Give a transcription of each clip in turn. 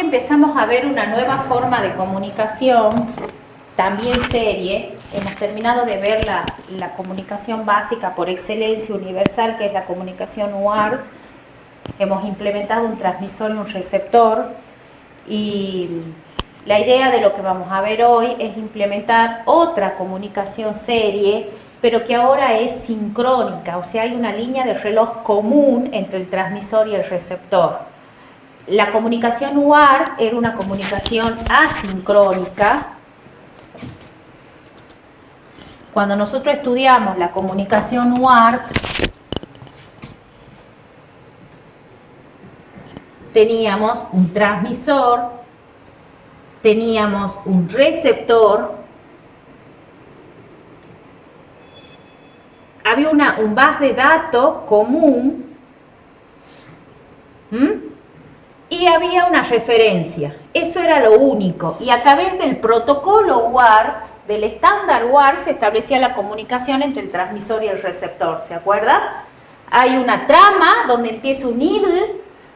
hoy empezamos a ver una nueva forma de comunicación, también serie. Hemos terminado de ver la comunicación básica por excelencia universal, que es la comunicación UART. Hemos implementado un transmisor y un receptor, y la idea de lo que vamos a ver hoy es implementar otra comunicación serie, pero que ahora es sincrónica, o sea, hay una línea de reloj común entre el transmisor y el receptor. La comunicación UART era una comunicación asincrónica. Cuando nosotros estudiamos la comunicación UART, teníamos un transmisor, teníamos un receptor, había un bus de datos común, y había una referencia. Eso era lo único. Y a través del protocolo UART, del estándar UART, se establecía la comunicación entre el transmisor y el receptor. ¿Se acuerda? Hay una trama donde empieza un idle,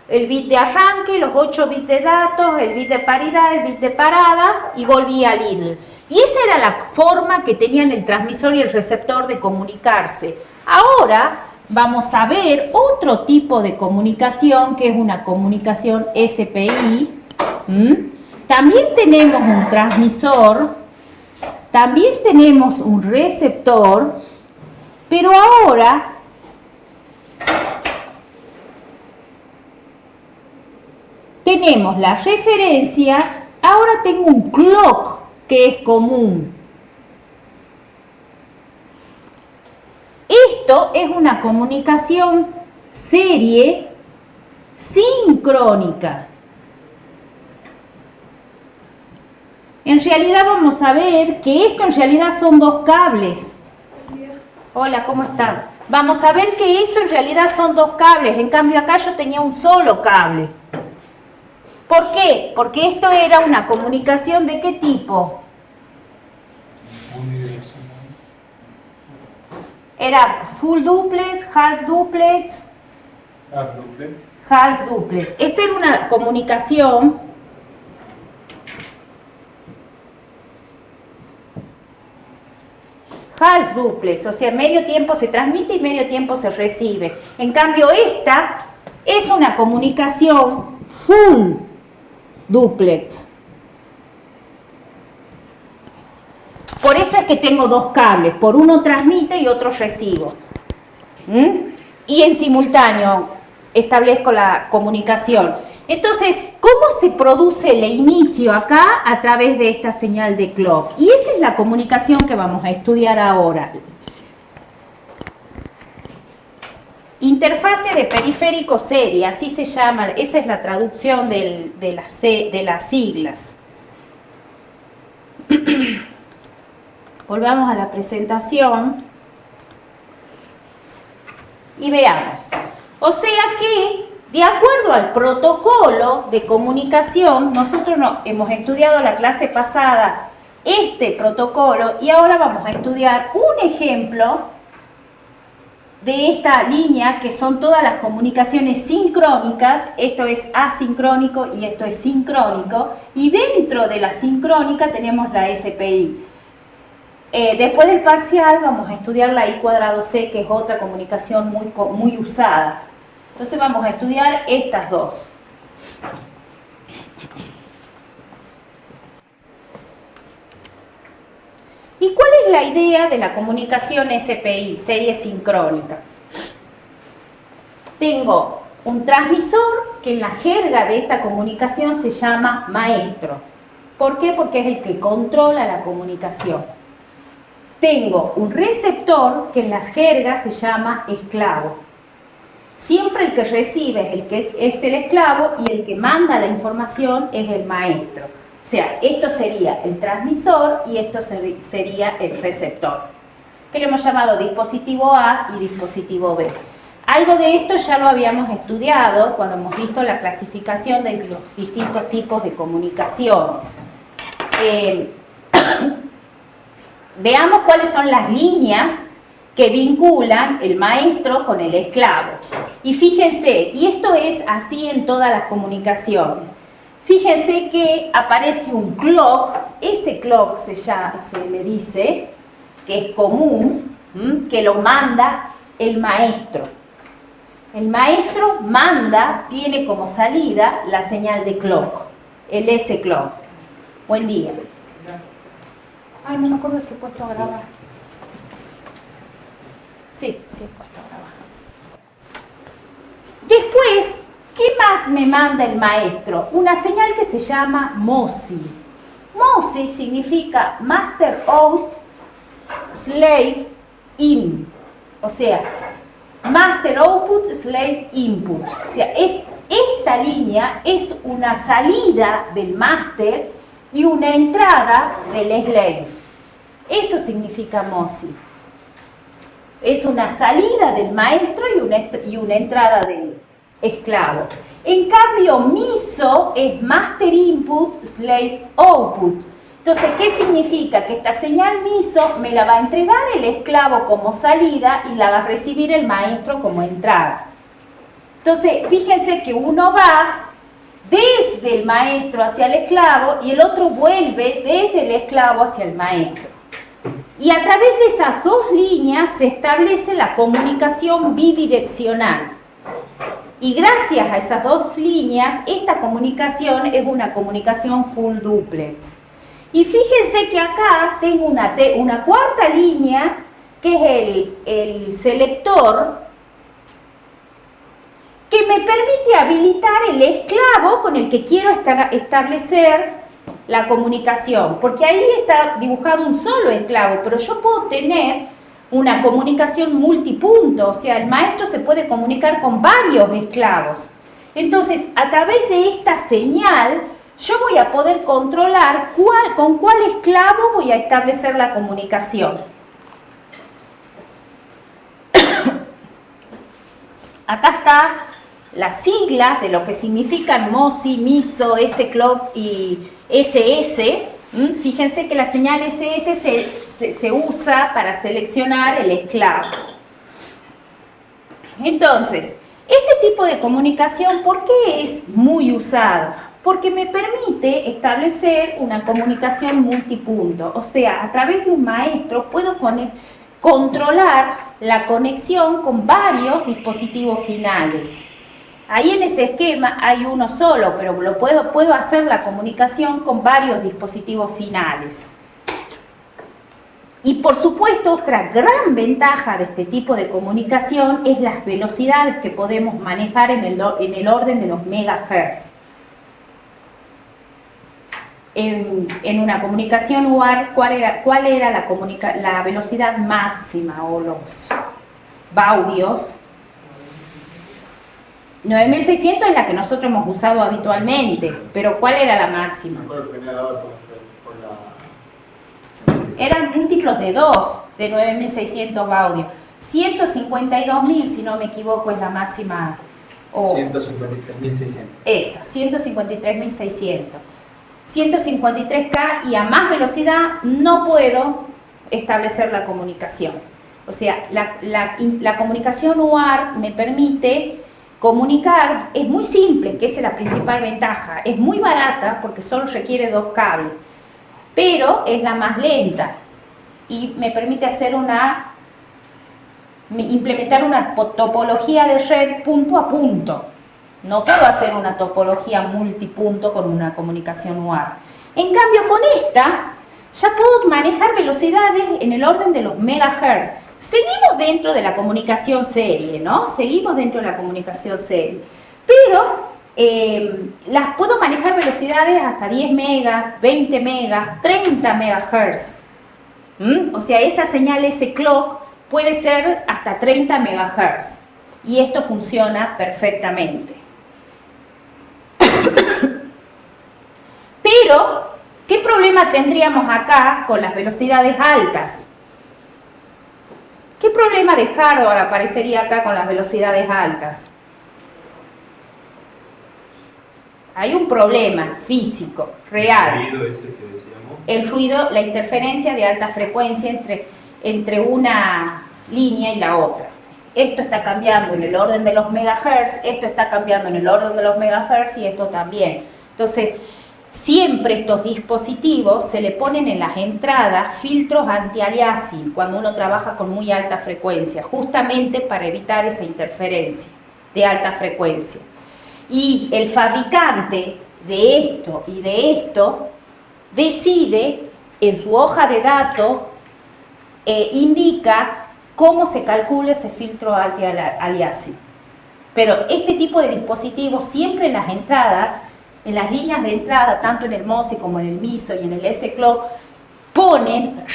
el bit de arranque, los 8 bits de datos, el bit de paridad, el bit de parada, y volvía al idle. Y esa era la forma que tenían el transmisor y el receptor de comunicarse. Ahora vamos a ver otro tipo de comunicación, que es una comunicación SPI. También tenemos un transmisor, también tenemos un receptor, pero ahora tenemos la referencia, ahora tengo un clock que es común. Esto es una comunicación serie sincrónica. En realidad vamos a ver que esto en realidad son dos cables. Hola, ¿cómo están? Vamos a ver que eso en realidad son dos cables. En cambio acá yo tenía un solo cable. ¿Por qué? Porque esto era una comunicación ¿de qué tipo? Era full duplex, half duplex, half duplex. Esta era una comunicación half duplex, o sea, medio tiempo se transmite y medio tiempo se recibe. En cambio esta es una comunicación full duplex. Por eso es que tengo dos cables, por uno transmite y otro recibo. Y en simultáneo establezco la comunicación. Entonces, ¿cómo se produce el inicio acá? A través de esta señal de clock. Y esa es la comunicación que vamos a estudiar ahora. Interfase de periférico serie, así se llama, esa es la traducción de las siglas. Volvamos a la presentación y veamos. O sea que, de acuerdo al protocolo de comunicación, nosotros hemos estudiado la clase pasada este protocolo y ahora vamos a estudiar un ejemplo de esta línea, que son todas las comunicaciones sincrónicas. Esto es asincrónico y esto es sincrónico, y dentro de la sincrónica tenemos la SPI. Después del parcial vamos a estudiar la I²C, que es otra comunicación muy usada. Entonces vamos a estudiar estas dos. ¿Y cuál es la idea de la comunicación SPI, serie sincrónica? Tengo un transmisor que en la jerga de esta comunicación se llama maestro. ¿Por qué? Porque es el que controla la comunicación. Tengo un receptor que en las jergas se llama esclavo. Siempre el que recibe es el esclavo y el que manda la información es el maestro. O sea, esto sería el transmisor y esto sería el receptor, que lo hemos llamado dispositivo A y dispositivo B. Algo de esto ya lo habíamos estudiado cuando hemos visto la clasificación de los distintos tipos de comunicaciones. Veamos cuáles son las líneas que vinculan el maestro con el esclavo. Y fíjense, y esto es así en todas las comunicaciones. Fíjense que aparece un clock, ese clock se le dice que es común, que lo manda el maestro. El maestro manda, tiene como salida la señal de clock, el S-clock. Buen día. Ay, no me acuerdo si he puesto a grabar. Sí, he puesto a grabar. Después, ¿qué más me manda el maestro? Una señal que se llama MOSI. MOSI significa Master Out, Slave In. O sea, Master Output, Slave Input. O sea, esta línea es una salida del master y una entrada del slave. Eso significa MOSI. Es una salida del maestro y una entrada del esclavo. En cambio, MISO es Master Input, Slave Output. Entonces, ¿qué significa? Que esta señal MISO me la va a entregar el esclavo como salida y la va a recibir el maestro como entrada. Entonces, fíjense que uno va desde el maestro hacia el esclavo y el otro vuelve desde el esclavo hacia el maestro. Y a través de esas dos líneas se establece la comunicación bidireccional. Y gracias a esas dos líneas, esta comunicación es una comunicación full duplex. Y fíjense que acá tengo una cuarta línea, que es el selector, que me permite habilitar el esclavo con el que quiero establecer la comunicación, porque ahí está dibujado un solo esclavo, pero yo puedo tener una comunicación multipunto, o sea, el maestro se puede comunicar con varios esclavos. Entonces, a través de esta señal, yo voy a poder controlar con cuál esclavo voy a establecer la comunicación. Acá está las siglas de lo que significan MOSI, MISO, S-clock y SS. Fíjense que la señal SS se usa para seleccionar el esclavo. Entonces, este tipo de comunicación, ¿por qué es muy usado? Porque me permite establecer una comunicación multipunto. O sea, a través de un maestro puedo controlar la conexión con varios dispositivos finales. Ahí en ese esquema hay uno solo, pero puedo hacer la comunicación con varios dispositivos finales. Y por supuesto, otra gran ventaja de este tipo de comunicación es las velocidades que podemos manejar en el orden de los megahertz. En una comunicación UART, ¿cuál era la velocidad máxima o los baudios? 9600 es la que nosotros hemos usado habitualmente, pero ¿cuál era la máxima? Eran múltiplos de 2 de 9600 baudios. 152.000, si no me equivoco, es la máxima. 153.600. Esa, 153.600. 153K y a más velocidad no puedo establecer la comunicación. O sea, la comunicación UART me permite comunicar, es muy simple, que esa es la principal ventaja, es muy barata porque solo requiere 2 cables, pero es la más lenta y me permite hacer implementar una topología de red punto a punto. No puedo hacer una topología multipunto con una comunicación UART. En cambio, con esta ya puedo manejar velocidades en el orden de los megahertz. Seguimos dentro de la comunicación serie, ¿no? Seguimos dentro de la comunicación serie. Pero las puedo manejar velocidades hasta 10 megas, 20 megas, 30 megahertz. O sea, esa señal, ese clock, puede ser hasta 30 megahertz. Y esto funciona perfectamente. Pero, ¿qué problema tendríamos acá con las velocidades altas? ¿Qué problema de hardware aparecería acá con las velocidades altas? Hay un problema físico, real. El ruido ese que decíamos. El ruido, la interferencia de alta frecuencia entre una línea y la otra. Esto está cambiando en el orden de los megahertz, esto está cambiando en el orden de los megahertz y esto también. Entonces, siempre estos dispositivos se le ponen en las entradas filtros anti-aliasing cuando uno trabaja con muy alta frecuencia, justamente para evitar esa interferencia de alta frecuencia. Y el fabricante de esto y de esto decide en su hoja de datos, indica cómo se calcula ese filtro anti-aliasing. Pero este tipo de dispositivos siempre en las entradas, en las líneas de entrada, tanto en el MOSI como en el MISO y en el S-Clock,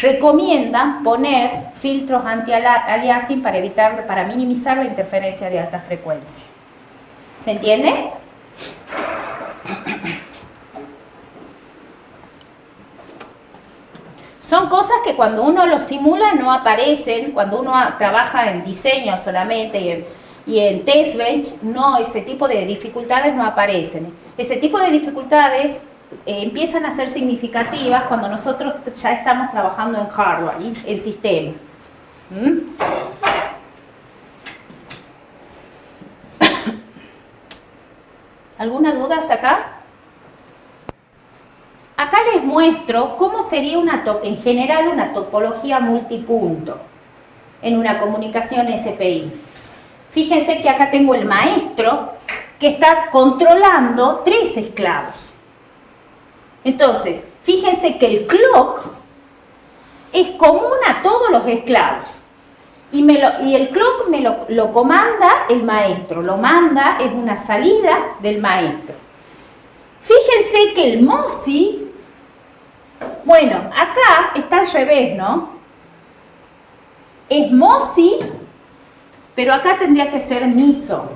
recomiendan poner filtros anti-aliasing para minimizar la interferencia de alta frecuencia. ¿Se entiende? Son cosas que cuando uno los simula no aparecen, cuando uno trabaja en diseño solamente y en test bench, no, ese tipo de dificultades no aparecen. Ese tipo de dificultades empiezan a ser significativas cuando nosotros ya estamos trabajando en hardware, en sistema. ¿Alguna duda hasta acá? Acá les muestro cómo sería en general una topología multipunto en una comunicación SPI. Fíjense que acá tengo el maestro que está controlando 3 esclavos. Entonces, fíjense que el clock es común a todos los esclavos. Y el clock lo comanda el maestro, lo manda, es una salida del maestro. Fíjense que el MOSI, bueno, acá está al revés, ¿no? Es MOSI, pero acá tendría que ser MISO,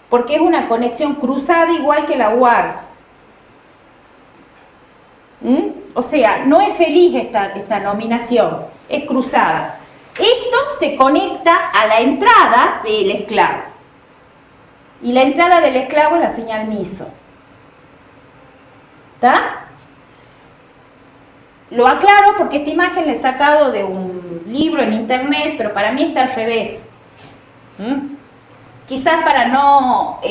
porque es una conexión cruzada igual que la UART. O sea, no es feliz esta nominación, es cruzada. Esto se conecta a la entrada del esclavo. Y la entrada del esclavo es la señal MISO. ¿Está? Lo aclaro porque esta imagen la he sacado de un libro en internet, pero para mí está al revés. Quizás para no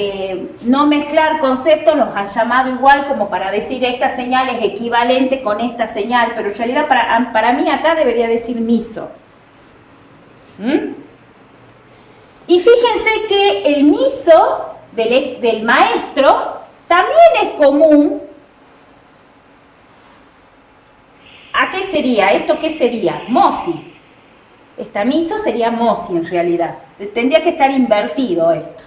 mezclar conceptos los han llamado igual, como para decir esta señal es equivalente con esta señal, pero en realidad para mí acá debería decir MISO. Y fíjense que el MISO del maestro también es común. ¿A qué sería? ¿Esto qué sería? MOSI. Esta MISO sería MOSI en realidad. Tendría que estar invertido esto.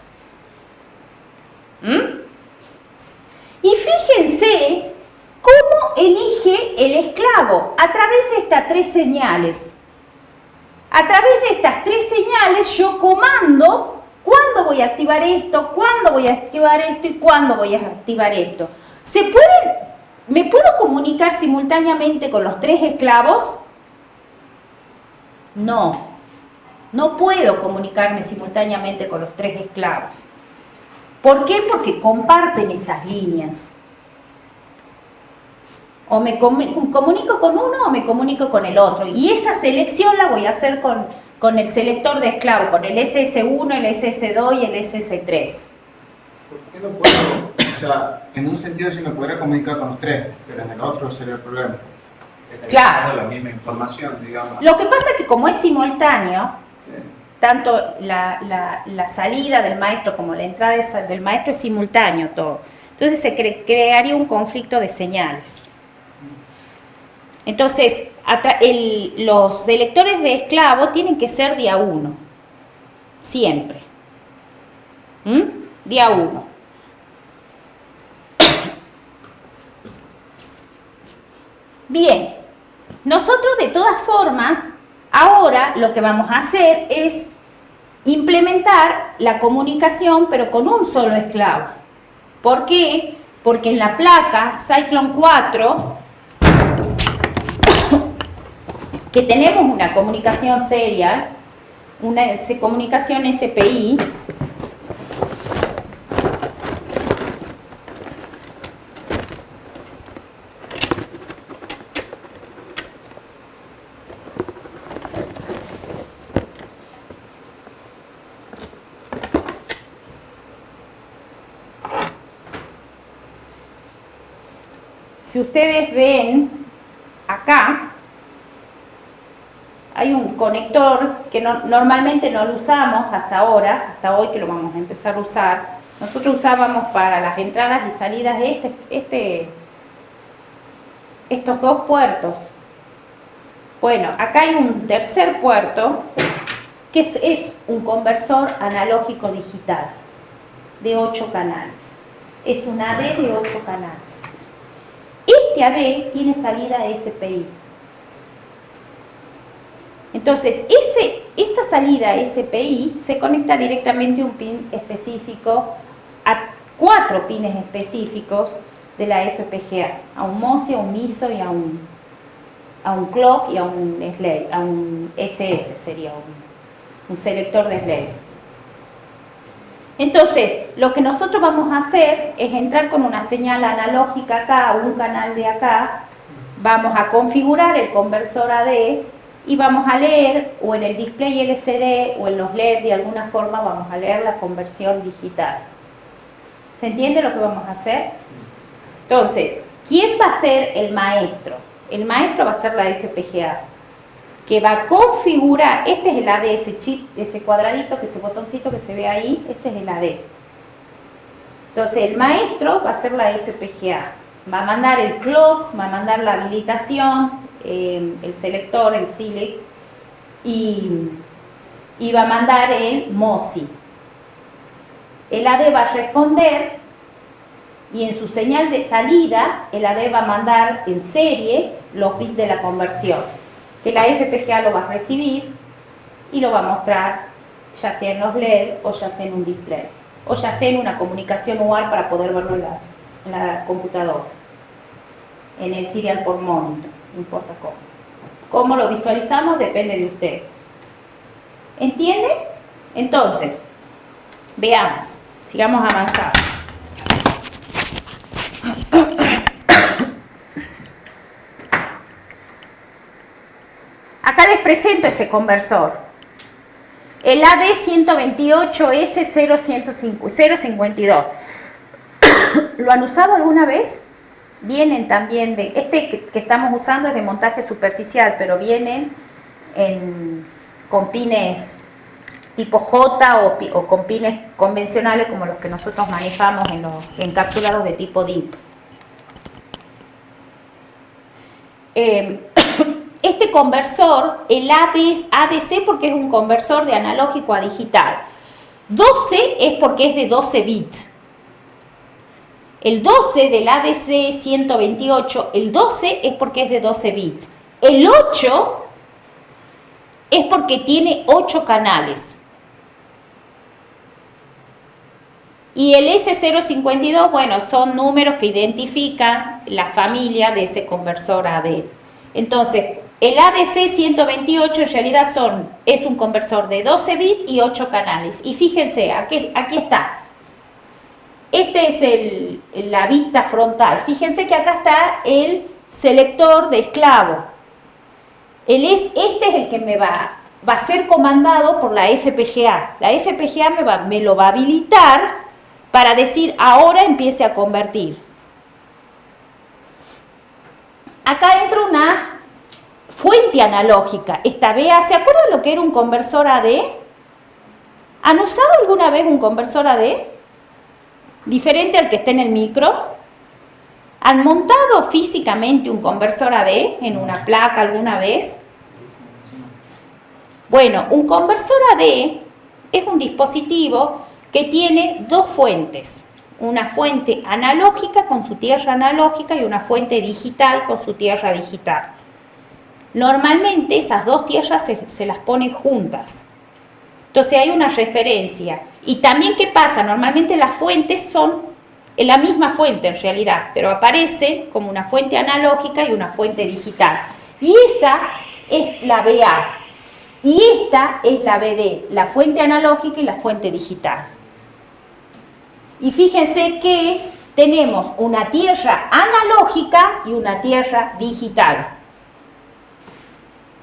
Y fíjense cómo elige el esclavo a través de estas 3 señales. A través de estas 3 señales yo comando cuándo voy a activar esto, cuándo voy a activar esto y cuándo voy a activar esto. ¿Me puedo comunicar simultáneamente con los 3 esclavos? No puedo comunicarme simultáneamente con los 3 esclavos. ¿Por qué? Porque comparten estas líneas. O me comunico con uno o me comunico con el otro. Y esa selección la voy a hacer con el selector de esclavo, con el SS1, el SS2 y el SS3. ¿Por qué no puedo? O sea, en un sentido sí me podría comunicar con los 3, pero en el otro sería el problema. Claro. La misma información, digamos. Lo que pasa es que como es simultáneo, Sí. tanto la salida del maestro como la entrada del maestro es simultáneo todo. Entonces se crearía un conflicto de señales. Entonces, los selectores de esclavo tienen que ser día 1. Siempre. Día 1. Bien. Nosotros de todas formas, ahora lo que vamos a hacer es implementar la comunicación, pero con un solo esclavo. ¿Por qué? Porque en la placa Cyclone 4, que tenemos una comunicación serial, una comunicación SPI, si ustedes ven acá, hay un conector que normalmente no lo usamos hasta ahora, hasta hoy que lo vamos a empezar a usar. Nosotros usábamos para las entradas y salidas estos dos puertos. Bueno, acá hay un tercer puerto que es un conversor analógico digital de 8 canales. Es un AD de 8 canales. Este AD tiene salida SPI. Entonces, esa salida SPI se conecta directamente a un pin específico, a 4 pines específicos de la FPGA, a un MOSI, a un MISO y a un clock y a un slave, a un SS sería un selector de slave. Entonces, lo que nosotros vamos a hacer es entrar con una señal analógica acá, un canal de acá, vamos a configurar el conversor AD y vamos a leer, o en el display LCD o en los LED de alguna forma, vamos a leer la conversión digital. ¿Se entiende lo que vamos a hacer? Entonces, ¿quién va a ser el maestro? El maestro va a ser la FPGA, que va a configurar, este es el AD, ese chip, ese cuadradito, ese botoncito que se ve ahí, ese es el AD. Entonces, el maestro va a ser la FPGA, va a mandar el clock, va a mandar la habilitación, el selector, el select, y va a mandar el MOSI. El AD va a responder y en su señal de salida el AD va a mandar en serie los bits de la conversión, que la FPGA lo va a recibir y lo va a mostrar ya sea en los LED o ya sea en un display o ya sea en una comunicación UART para poder verlo en la computadora, en el serial por monitor, no importa cómo. Cómo lo visualizamos depende de ustedes. ¿Entienden? Entonces, veamos, sigamos avanzando. Acá les presento ese conversor. El AD128S052. ¿Lo han usado alguna vez? Vienen también de... que estamos usando es de montaje superficial, pero vienen con pines tipo J o con pines convencionales como los que nosotros manejamos en los encapsulados de tipo DIP. Este conversor, el ADC porque es un conversor de analógico a digital. 12 es porque es de 12 bits. El 12 del ADC 128, el 12 es porque es de 12 bits. El 8 es porque tiene 8 canales. Y el S052, bueno, son números que identifican la familia de ese conversor AD. Entonces, el ADC 128 en realidad es un conversor de 12 bits y 8 canales. Y fíjense, aquí está. Este es la vista frontal. Fíjense que acá está el selector de esclavo. Este es el que va a ser comandado por la FPGA. La FPGA me lo va a habilitar para decir ahora empiece a convertir. Acá entra una fuente analógica. Esta VA, ¿se acuerdan lo que era un conversor AD? ¿Han usado alguna vez un conversor AD? Diferente al que está en el micro. ¿Han montado físicamente un conversor AD en una placa alguna vez? Bueno, un conversor AD es un dispositivo que tiene dos fuentes. Una fuente analógica con su tierra analógica y una fuente digital con su tierra digital. Normalmente esas dos tierras se las ponen juntas. Entonces hay una referencia. Y también, ¿qué pasa? Normalmente las fuentes son la misma fuente en realidad, pero aparece como una fuente analógica y una fuente digital. Y esa es la VA. Y esta es la VD, la fuente analógica y la fuente digital. Y fíjense que tenemos una tierra analógica y una tierra digital.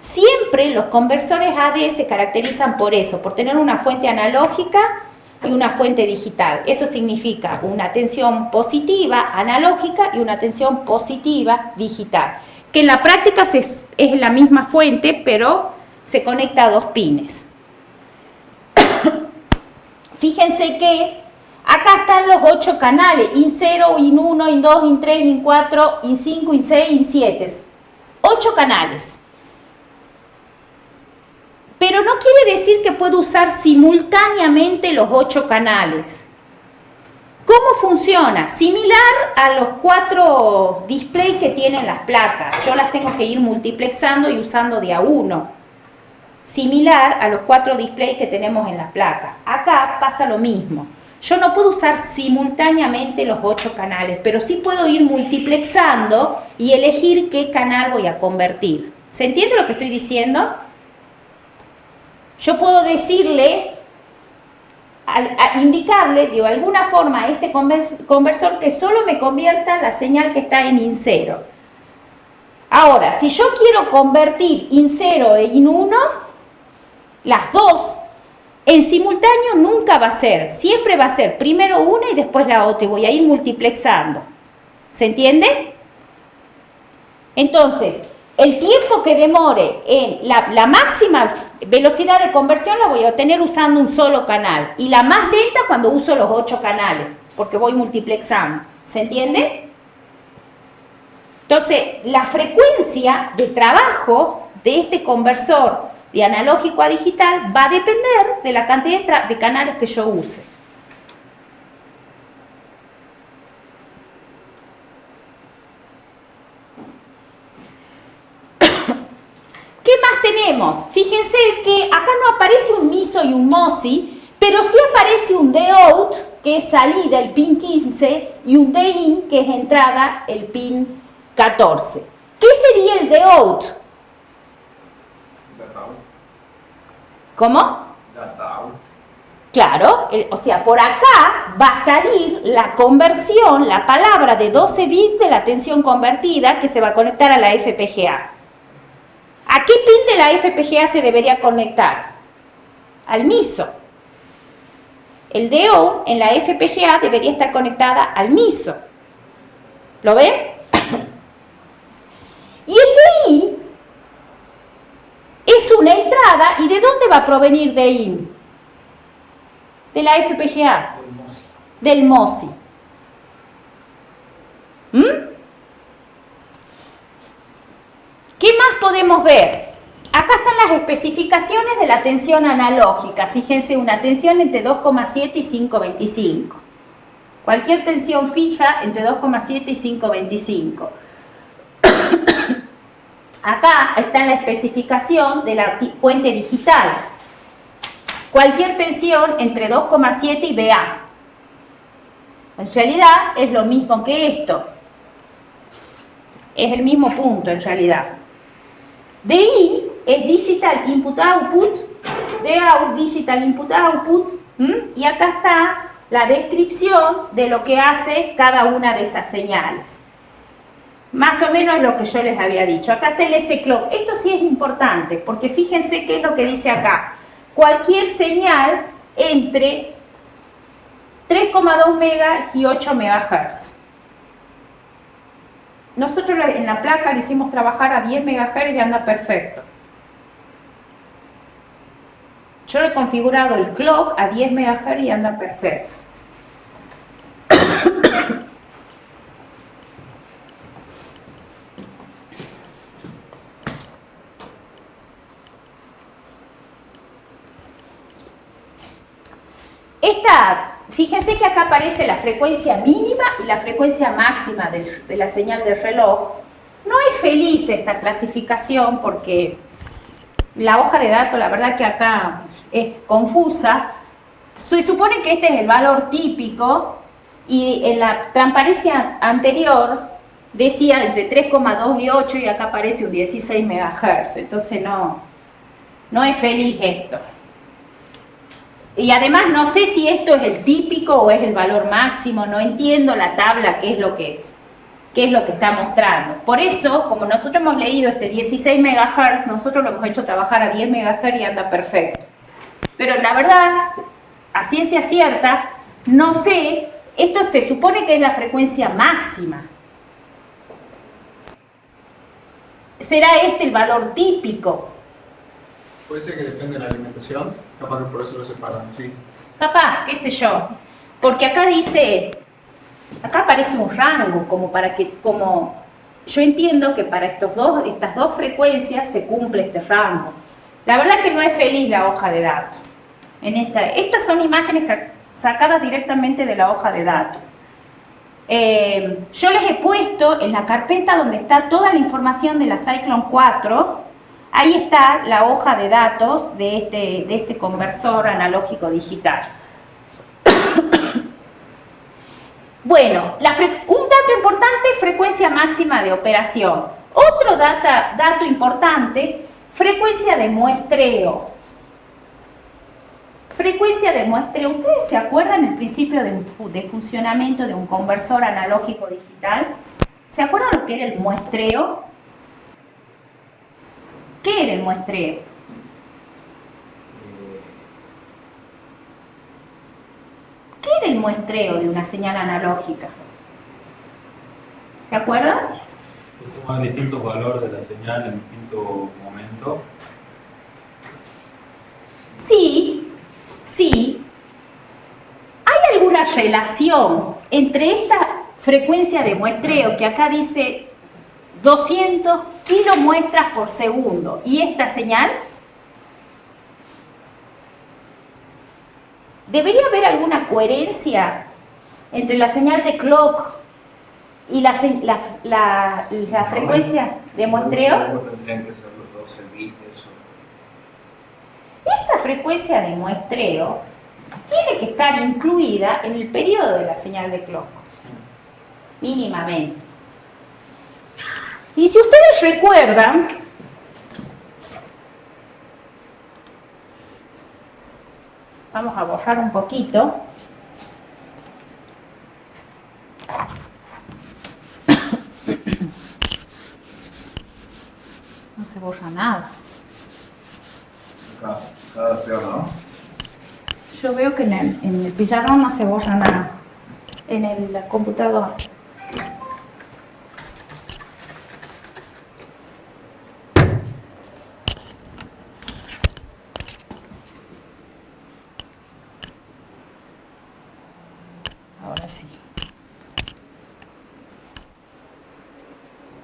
Siempre los conversores AD se caracterizan por eso, por tener una fuente analógica y una fuente digital. Eso significa una tensión positiva analógica y una tensión positiva digital, que en la práctica es la misma fuente, pero se conecta a dos pines. Fíjense que acá están los 8 canales, IN0, IN1, IN2, IN3, IN4, IN5, IN6, IN7. 8 canales. Pero no quiere decir que puedo usar simultáneamente los 8 canales. ¿Cómo funciona? Similar a los 4 displays que tienen las placas. Yo las tengo que ir multiplexando y usando de a uno. Similar a los 4 displays que tenemos en las placas. Acá pasa lo mismo. Yo no puedo usar simultáneamente los 8 canales, pero sí puedo ir multiplexando y elegir qué canal voy a convertir. ¿Se entiende lo que estoy diciendo? Yo puedo decirle, indicarle de alguna forma a este conversor que solo me convierta la señal que está en IN0. Ahora, si yo quiero convertir IN0 e IN1, las dos, en simultáneo nunca va a ser. Siempre va a ser primero una y después la otra y voy a ir multiplexando. ¿Se entiende? Entonces, el tiempo que demore en la máxima velocidad de conversión la voy a obtener usando un solo canal y la más lenta cuando uso los 8 canales, porque voy multiplexando. ¿Se entiende? Entonces, la frecuencia de trabajo de este conversor de analógico a digital va a depender de la cantidad de canales que yo use. ¿Qué más tenemos? Fíjense que acá no aparece un MISO y un MOSI, pero sí aparece un DOUT, que es salida, el pin 15, y un DIN, que es entrada, el pin 14. ¿Qué sería el DOUT? ¿Cómo? Claro, o sea, por acá va a salir la conversión, la palabra de 12 bits de la tensión convertida que se va a conectar a la FPGA. ¿A qué pin de la FPGA se debería conectar? Al MISO. El DO en la FPGA debería estar conectada al MISO. ¿Lo ven? Y el DIN es una entrada. ¿Y de dónde va a provenir DIN? De la FPGA. Del MOSI. ¿Qué más podemos ver? Acá están las especificaciones de la tensión analógica. Fíjense, una tensión entre 2,7 y 5,25. Cualquier tensión fija entre 2,7 y 5,25. Acá está la especificación de la fuente digital. Cualquier tensión entre 2,7 y VA. En realidad es lo mismo que esto. Es el mismo punto en realidad. DIN es Digital Input Output, DOUT Digital Input Output, y acá está la descripción de lo que hace cada una de esas señales. Más o menos lo que yo les había dicho. Acá está el S-Clock. Esto sí es importante, porque fíjense qué es lo que dice acá. Cualquier señal entre 3,2 MHz y 8 MHz. Nosotros en la placa le hicimos trabajar a 10 MHz y anda perfecto. Yo le he configurado el clock a 10 MHz y anda perfecto. Fíjense que acá aparece la frecuencia mínima y la frecuencia máxima de la señal del reloj. No es feliz esta clasificación porque la hoja de datos, la verdad que acá es confusa. Se supone que este es el valor típico y en la transparencia anterior decía entre 3,2 y 8 y acá aparece un 16 MHz. Entonces no es feliz esto. Y además no sé si esto es el típico o es el valor máximo, no entiendo la tabla, qué es lo que está mostrando. Por eso, como nosotros hemos leído este 16 MHz, nosotros lo hemos hecho trabajar a 10 MHz y anda perfecto. Pero la verdad, a ciencia cierta, no sé, esto se supone que es la frecuencia máxima. ¿Será este el valor típico? Puede ser que depende de la alimentación, capaz que por eso lo separan así. Papá, qué sé yo, porque acá dice, acá aparece un rango, como para que, como yo entiendo que para estas dos frecuencias se cumple este rango. La verdad que no es feliz la hoja de datos. Estas son imágenes sacadas directamente de la hoja de datos. Yo les he puesto en la carpeta donde está toda la información de la Cyclone 4, ahí está la hoja de datos de este conversor analógico digital. Bueno, un dato importante, frecuencia máxima de operación. Otro dato importante, frecuencia de muestreo. Frecuencia de muestreo. ¿Ustedes se acuerdan el principio de funcionamiento de un conversor analógico digital? ¿Se acuerdan lo que era el muestreo? ¿Qué era el muestreo? ¿Qué era el muestreo de una señal analógica? ¿Se acuerdan? Es tomar distintos valores de la señal en distintos momentos. Sí. ¿Hay alguna relación entre esta frecuencia de muestreo que acá dice 200 kilomuestras por segundo y esta señal? ¿Debería haber alguna coherencia entre la señal de clock y la frecuencia de muestreo? Tendrían que ser los 12 bits. Esa frecuencia de muestreo tiene que estar incluida en el periodo de la señal de clock, mínimamente. Y si ustedes recuerdan, vamos a borrar un poquito. No se borra nada. Cada peor, ¿no? Yo veo que en el pizarrón no se borra nada. En el computador. Ahora sí.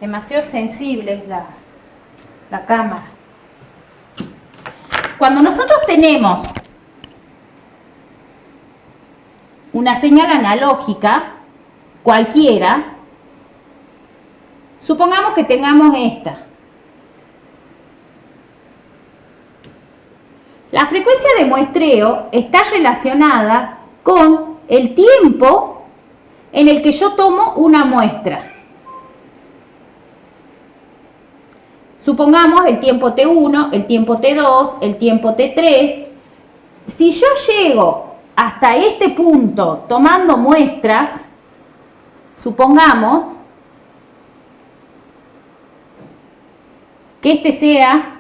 Demasiado sensible es la cámara. Cuando nosotros tenemos una señal analógica, cualquiera, supongamos que tengamos esta. La frecuencia de muestreo está relacionada con el tiempo en el que yo tomo una muestra. Supongamos el tiempo T1, el tiempo T2, el tiempo T3. Si yo llego hasta este punto tomando muestras, supongamos que este sea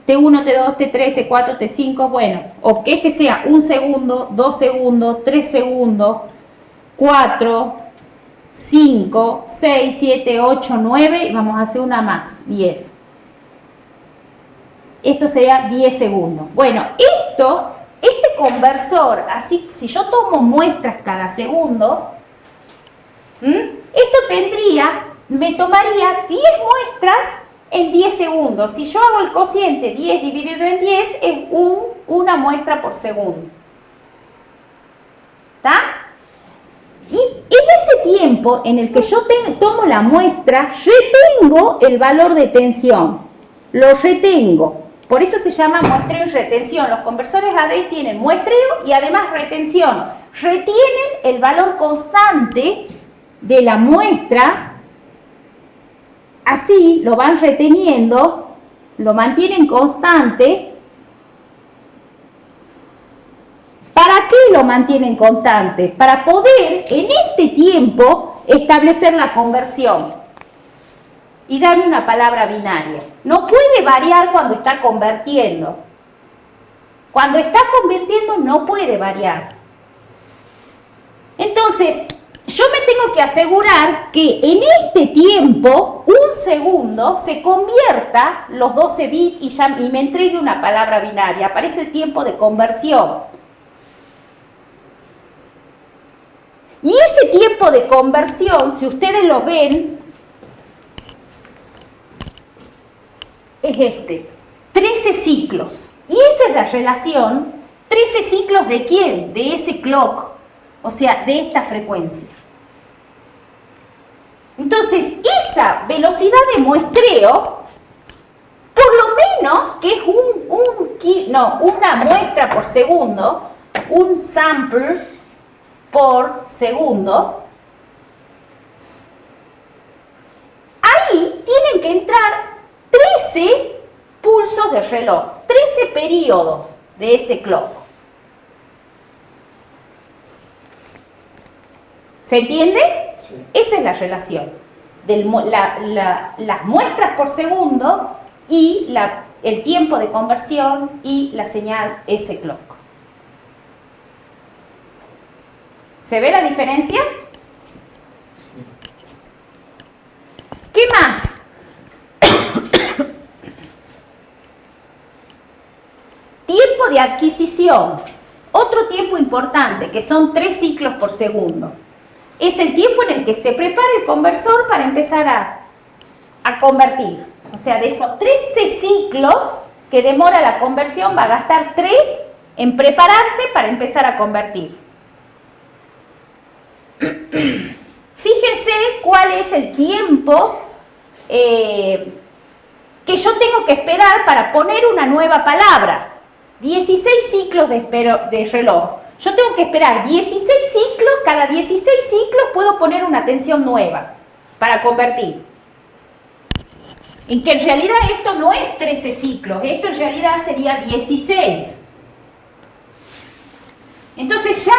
T1, T2, T3, T4, T5, bueno, o que este sea 1 segundo, 2 segundos, 3 segundos, 4, 5, 6, 7, 8, 9, y vamos a hacer una más, 10. Esto sería 10 segundos. Bueno, este conversor, así, si yo tomo muestras cada segundo, esto me tomaría 10 muestras en 10 segundos. Si yo hago el cociente 10 dividido en 10, es una muestra por segundo. ¿Está? Y en ese tiempo en el que yo tomo la muestra, retengo el valor de tensión. Lo retengo. Por eso se llama muestreo y retención. Los conversores AD tienen muestreo y además retención. Retienen el valor constante de la muestra. Así lo van reteniendo, lo mantienen constante. ¿Para qué lo mantienen constante? Para poder en este tiempo establecer la conversión y darle una palabra binaria. No puede variar cuando está convirtiendo. Cuando está convirtiendo no puede variar. Entonces, yo me tengo que asegurar que en este tiempo, un segundo, se convierta los 12 bits y me entregue una palabra binaria. Aparece el tiempo de conversión. Y ese tiempo de conversión, si ustedes lo ven, es este, 13 ciclos. Y esa es la relación, 13 ciclos ¿de quién? De ese clock, o sea, de esta frecuencia. Entonces, esa velocidad de muestreo, por lo menos que es una muestra por segundo, un sample por segundo, ahí tienen que entrar 13 pulsos de reloj, 13 periodos de ese clock. ¿Se entiende? Sí. Esa es la relación de las muestras por segundo y el tiempo de conversión y la señal S-clock. ¿Se ve la diferencia? Sí. ¿Qué más? Tiempo de adquisición. Otro tiempo importante, que son 3 ciclos por segundo. Es el tiempo en el que se prepara el conversor para empezar a convertir. O sea, de esos 13 ciclos que demora la conversión, va a gastar 3 en prepararse para empezar a convertir. Fíjense cuál es el tiempo que yo tengo que esperar para poner una nueva palabra. 16 ciclos de reloj. Yo tengo que esperar 16 ciclos, cada 16 ciclos puedo poner una tensión nueva para convertir. En que en realidad esto no es 13 ciclos, esto en realidad sería 16. Entonces ya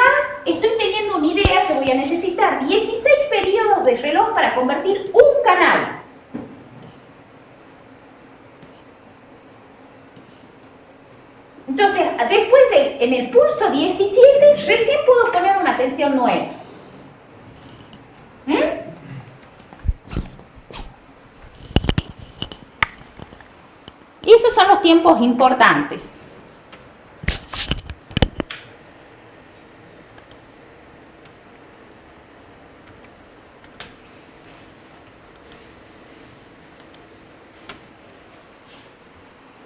estoy teniendo una idea que voy a necesitar 16 periodos de reloj para convertir un canal. Entonces, después en el pulso 17, recién puedo poner una tensión nueva. Y esos son los tiempos importantes.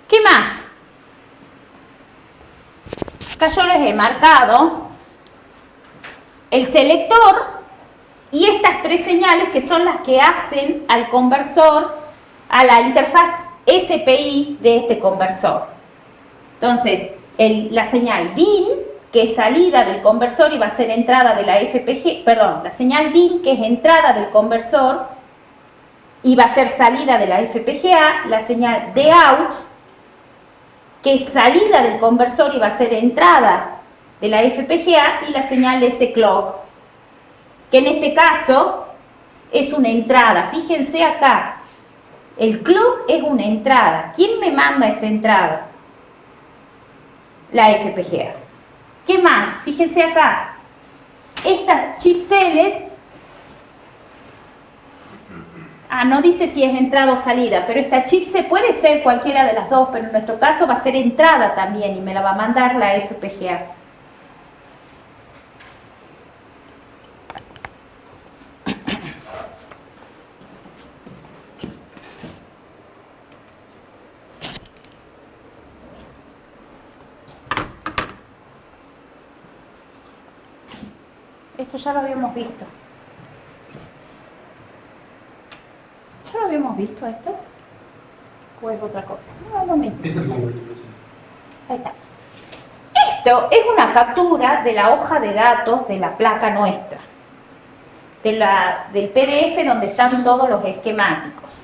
¿Qué más? Acá yo les he marcado el selector y estas 3 señales que son las que hacen al conversor, a la interfaz SPI de este conversor. Entonces, la señal DIN, que es salida del conversor y va a ser entrada de la FPG, perdón, la señal DIN, que es entrada del conversor y va a ser salida de la FPGA, la señal DOUT, que es salida del conversor y va a ser entrada de la FPGA, y la señal S-clock, que en este caso es una entrada. Fíjense acá, el clock es una entrada. ¿Quién me manda esta entrada? La FPGA. ¿Qué más? Fíjense acá, esta chip select, no dice si es entrada o salida, pero esta chip se puede ser cualquiera de las dos, pero en nuestro caso va a ser entrada también y me la va a mandar la FPGA. Esto ya lo habíamos visto. ¿Ya lo habíamos visto esto? ¿O es otra cosa? No, es lo mismo. Ahí está. Esto es una captura de la hoja de datos de la placa nuestra. Del PDF donde están todos los esquemáticos.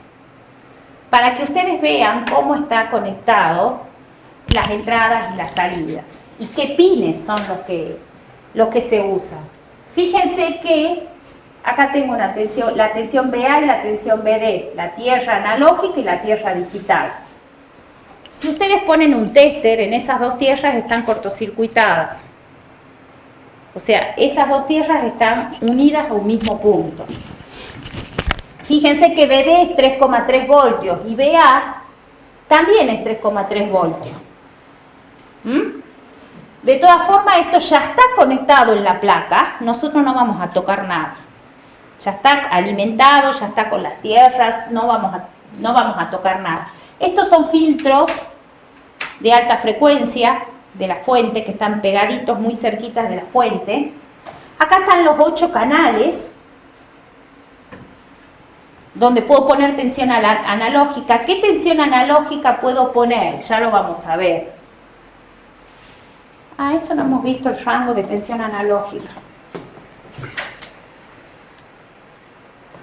Para que ustedes vean cómo está conectado las entradas y las salidas. Y qué pines son los que se usan. Fíjense que acá tengo la tensión BA y la tensión BD, la tierra analógica y la tierra digital. Si ustedes ponen un tester en esas dos tierras, están cortocircuitadas. O sea, esas dos tierras están unidas a un mismo punto. Fíjense que BD es 3,3 voltios y BA también es 3,3 voltios. De todas formas, esto ya está conectado en la placa, nosotros no vamos a tocar nada. Ya está alimentado, ya está con las tierras, no vamos a tocar nada. Estos son filtros de alta frecuencia de la fuente, que están pegaditos muy cerquitas de la fuente. Acá están los 8 canales, donde puedo poner tensión analógica. ¿Qué tensión analógica puedo poner? Ya lo vamos a ver. Eso no hemos visto el rango de tensión analógica.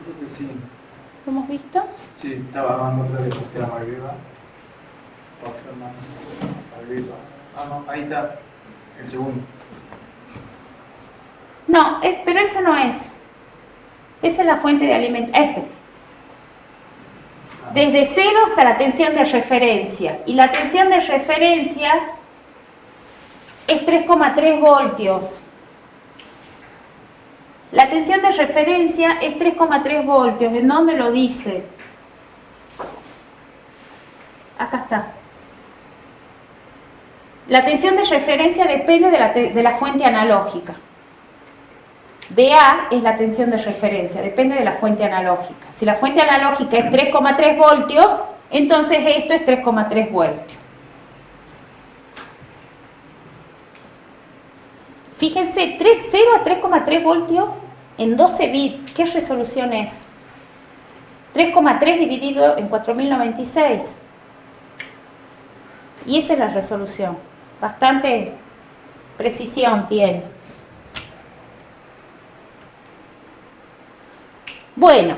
Creo que sí. ¿Lo hemos visto? Sí, estaba hablando otra de postea más arriba. Otra más arriba. No, ahí está. El segundo. No, pero esa no es. Esa es la fuente de alimentación. Desde 0 hasta la tensión de referencia. Y la tensión de referencia es 3,3 voltios. La tensión de referencia es 3,3 voltios. ¿En dónde lo dice? Acá está. La tensión de referencia depende de la fuente analógica. BA es la tensión de referencia, depende de la fuente analógica. Si la fuente analógica es 3,3 voltios, entonces esto es 3,3 voltios. Fíjense, 0 a 3,3 voltios en 12 bits. ¿Qué resolución es? 3,3 dividido en 4096. Y esa es la resolución. Bastante precisión tiene. Bueno,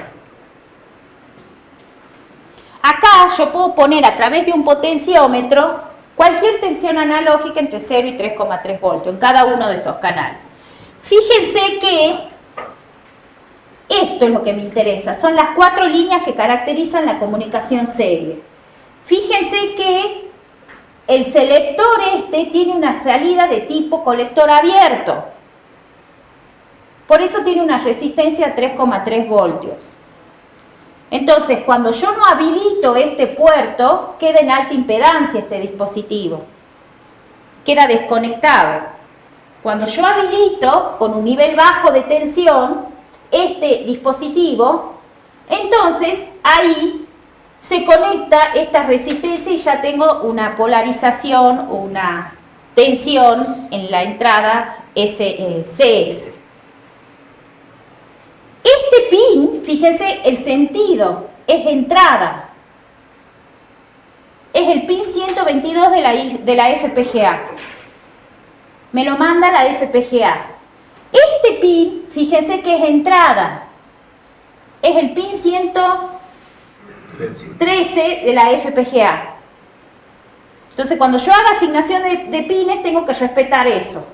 acá yo puedo poner a través de un potenciómetro cualquier tensión analógica entre 0 y 3,3 voltios en cada uno de esos canales. Fíjense que esto es lo que me interesa, son las 4 líneas que caracterizan la comunicación serie. Fíjense que el selector tiene una salida de tipo colector abierto. Por eso tiene una resistencia de 3,3 voltios. Entonces, cuando yo no habilito este puerto, queda en alta impedancia este dispositivo. Queda desconectado. Cuando yo habilito con un nivel bajo de tensión este dispositivo, entonces ahí se conecta esta resistencia y ya tengo una polarización o una tensión en la entrada CS. Este pin, fíjense, el sentido es entrada. Es el pin 122 de la FPGA. Me lo manda la FPGA. Este pin, fíjense que es entrada. Es el pin 113 de la FPGA. Entonces, cuando yo haga asignación de pines, tengo que respetar eso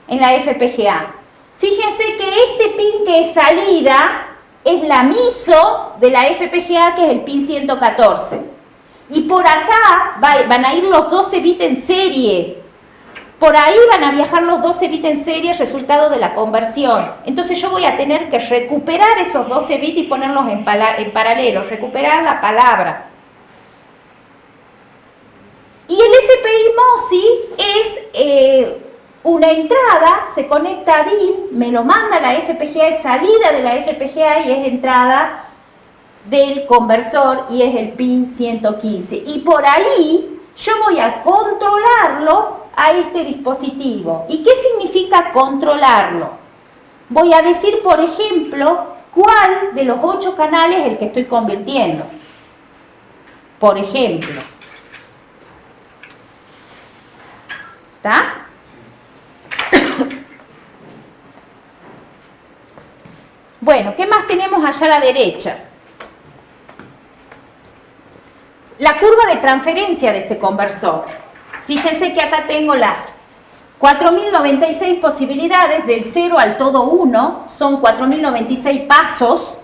en la FPGA. Fíjense que este pin que es salida es la MISO de la FPGA, que es el pin 114. Y por acá van a ir los 12 bits en serie. Por ahí van a viajar los 12 bits en serie, resultado de la conversión. Entonces yo voy a tener que recuperar esos 12 bits y ponerlos en paralelo, recuperar la palabra. Y el SPI MOSI es una entrada, se conecta a DIN, me lo manda la FPGA, es salida de la FPGA y es entrada del conversor y es el pin 115. Y por ahí yo voy a controlarlo a este dispositivo. ¿Y qué significa controlarlo? Voy a decir, por ejemplo, cuál de los 8 canales es el que estoy convirtiendo. Por ejemplo. ¿Está? Bueno, ¿qué más tenemos allá a la derecha? La curva de transferencia de este conversor. Fíjense que acá tengo las 4096 posibilidades del 0 al todo 1. Son 4096 pasos.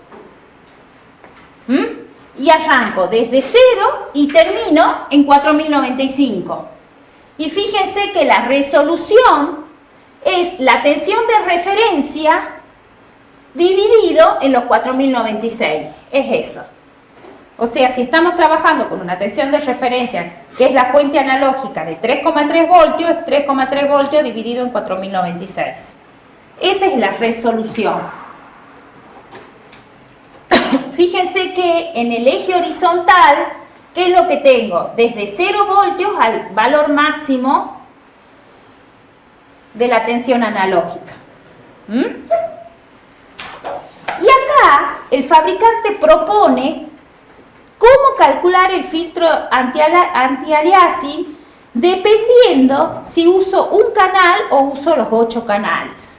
y arranco desde 0 y termino en 4095. Y fíjense que la resolución es la tensión de referencia dividido en los 4096. Es eso. O sea, si estamos trabajando con una tensión de referencia, que es la fuente analógica de 3,3 voltios, es 3,3 voltios dividido en 4096. Esa es la resolución. Fíjense que en el eje horizontal, ¿qué es lo que tengo? Desde 0 voltios al valor máximo de la tensión analógica. ¿Mm? Y acá el fabricante propone cómo calcular el filtro anti-aliasing dependiendo si uso un canal o uso los 8 canales.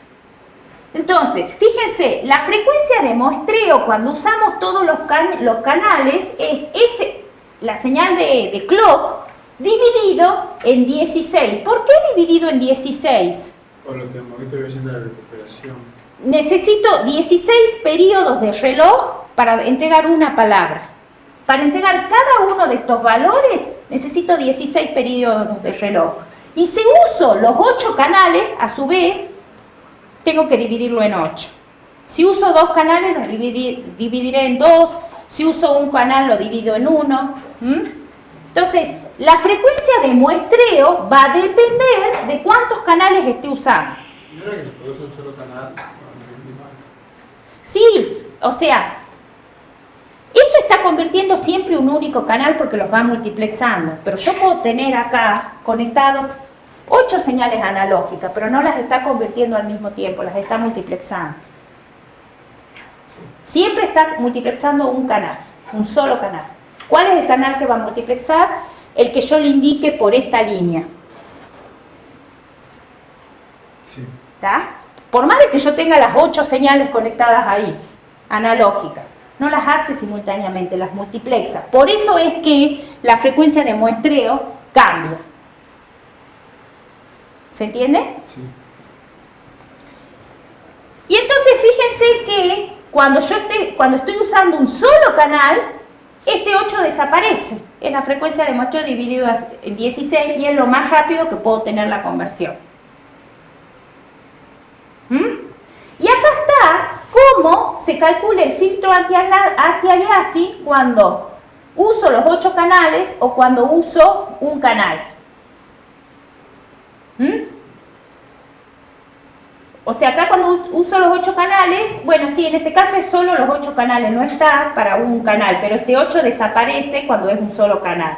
Entonces, fíjense, la frecuencia de muestreo cuando usamos todos los canales es F, la señal de clock, dividido en 16. ¿Por qué dividido en 16? Por lo que hemos visto de la recuperación. Necesito 16 periodos de reloj para entregar una palabra. Para entregar cada uno de estos valores, necesito 16 periodos de reloj. Y si uso los 8 canales, a su vez, tengo que dividirlo en 8. Si uso 2 canales, lo dividiré en 2. Si uso un canal, lo divido en 1. Entonces, la frecuencia de muestreo va a depender de cuántos canales esté usando. ¿No era que se puede usar un solo canal? Sí, o sea, eso está convirtiendo siempre un único canal porque los va multiplexando. Pero yo puedo tener acá conectados 8 señales analógicas, pero no las está convirtiendo al mismo tiempo, las está multiplexando. Siempre está multiplexando un canal, un solo canal. ¿Cuál es el canal que va a multiplexar? El que yo le indique por esta línea. Sí. ¿Está? Por más de que yo tenga las 8 señales conectadas ahí, analógicas, no las hace simultáneamente, las multiplexa. Por eso es que la frecuencia de muestreo cambia. ¿Se entiende? Sí. Y entonces fíjense que cuando estoy usando un solo canal, este 8 desaparece. Es la frecuencia de muestreo dividido en 16 y es lo más rápido que puedo tener la conversión. Y acá está cómo se calcula el filtro anti-aliasing cuando uso los 8 canales o cuando uso un canal. O sea, acá cuando uso los 8 canales, bueno, sí, en este caso es solo los 8 canales, no está para un canal, pero este 8 desaparece cuando es un solo canal.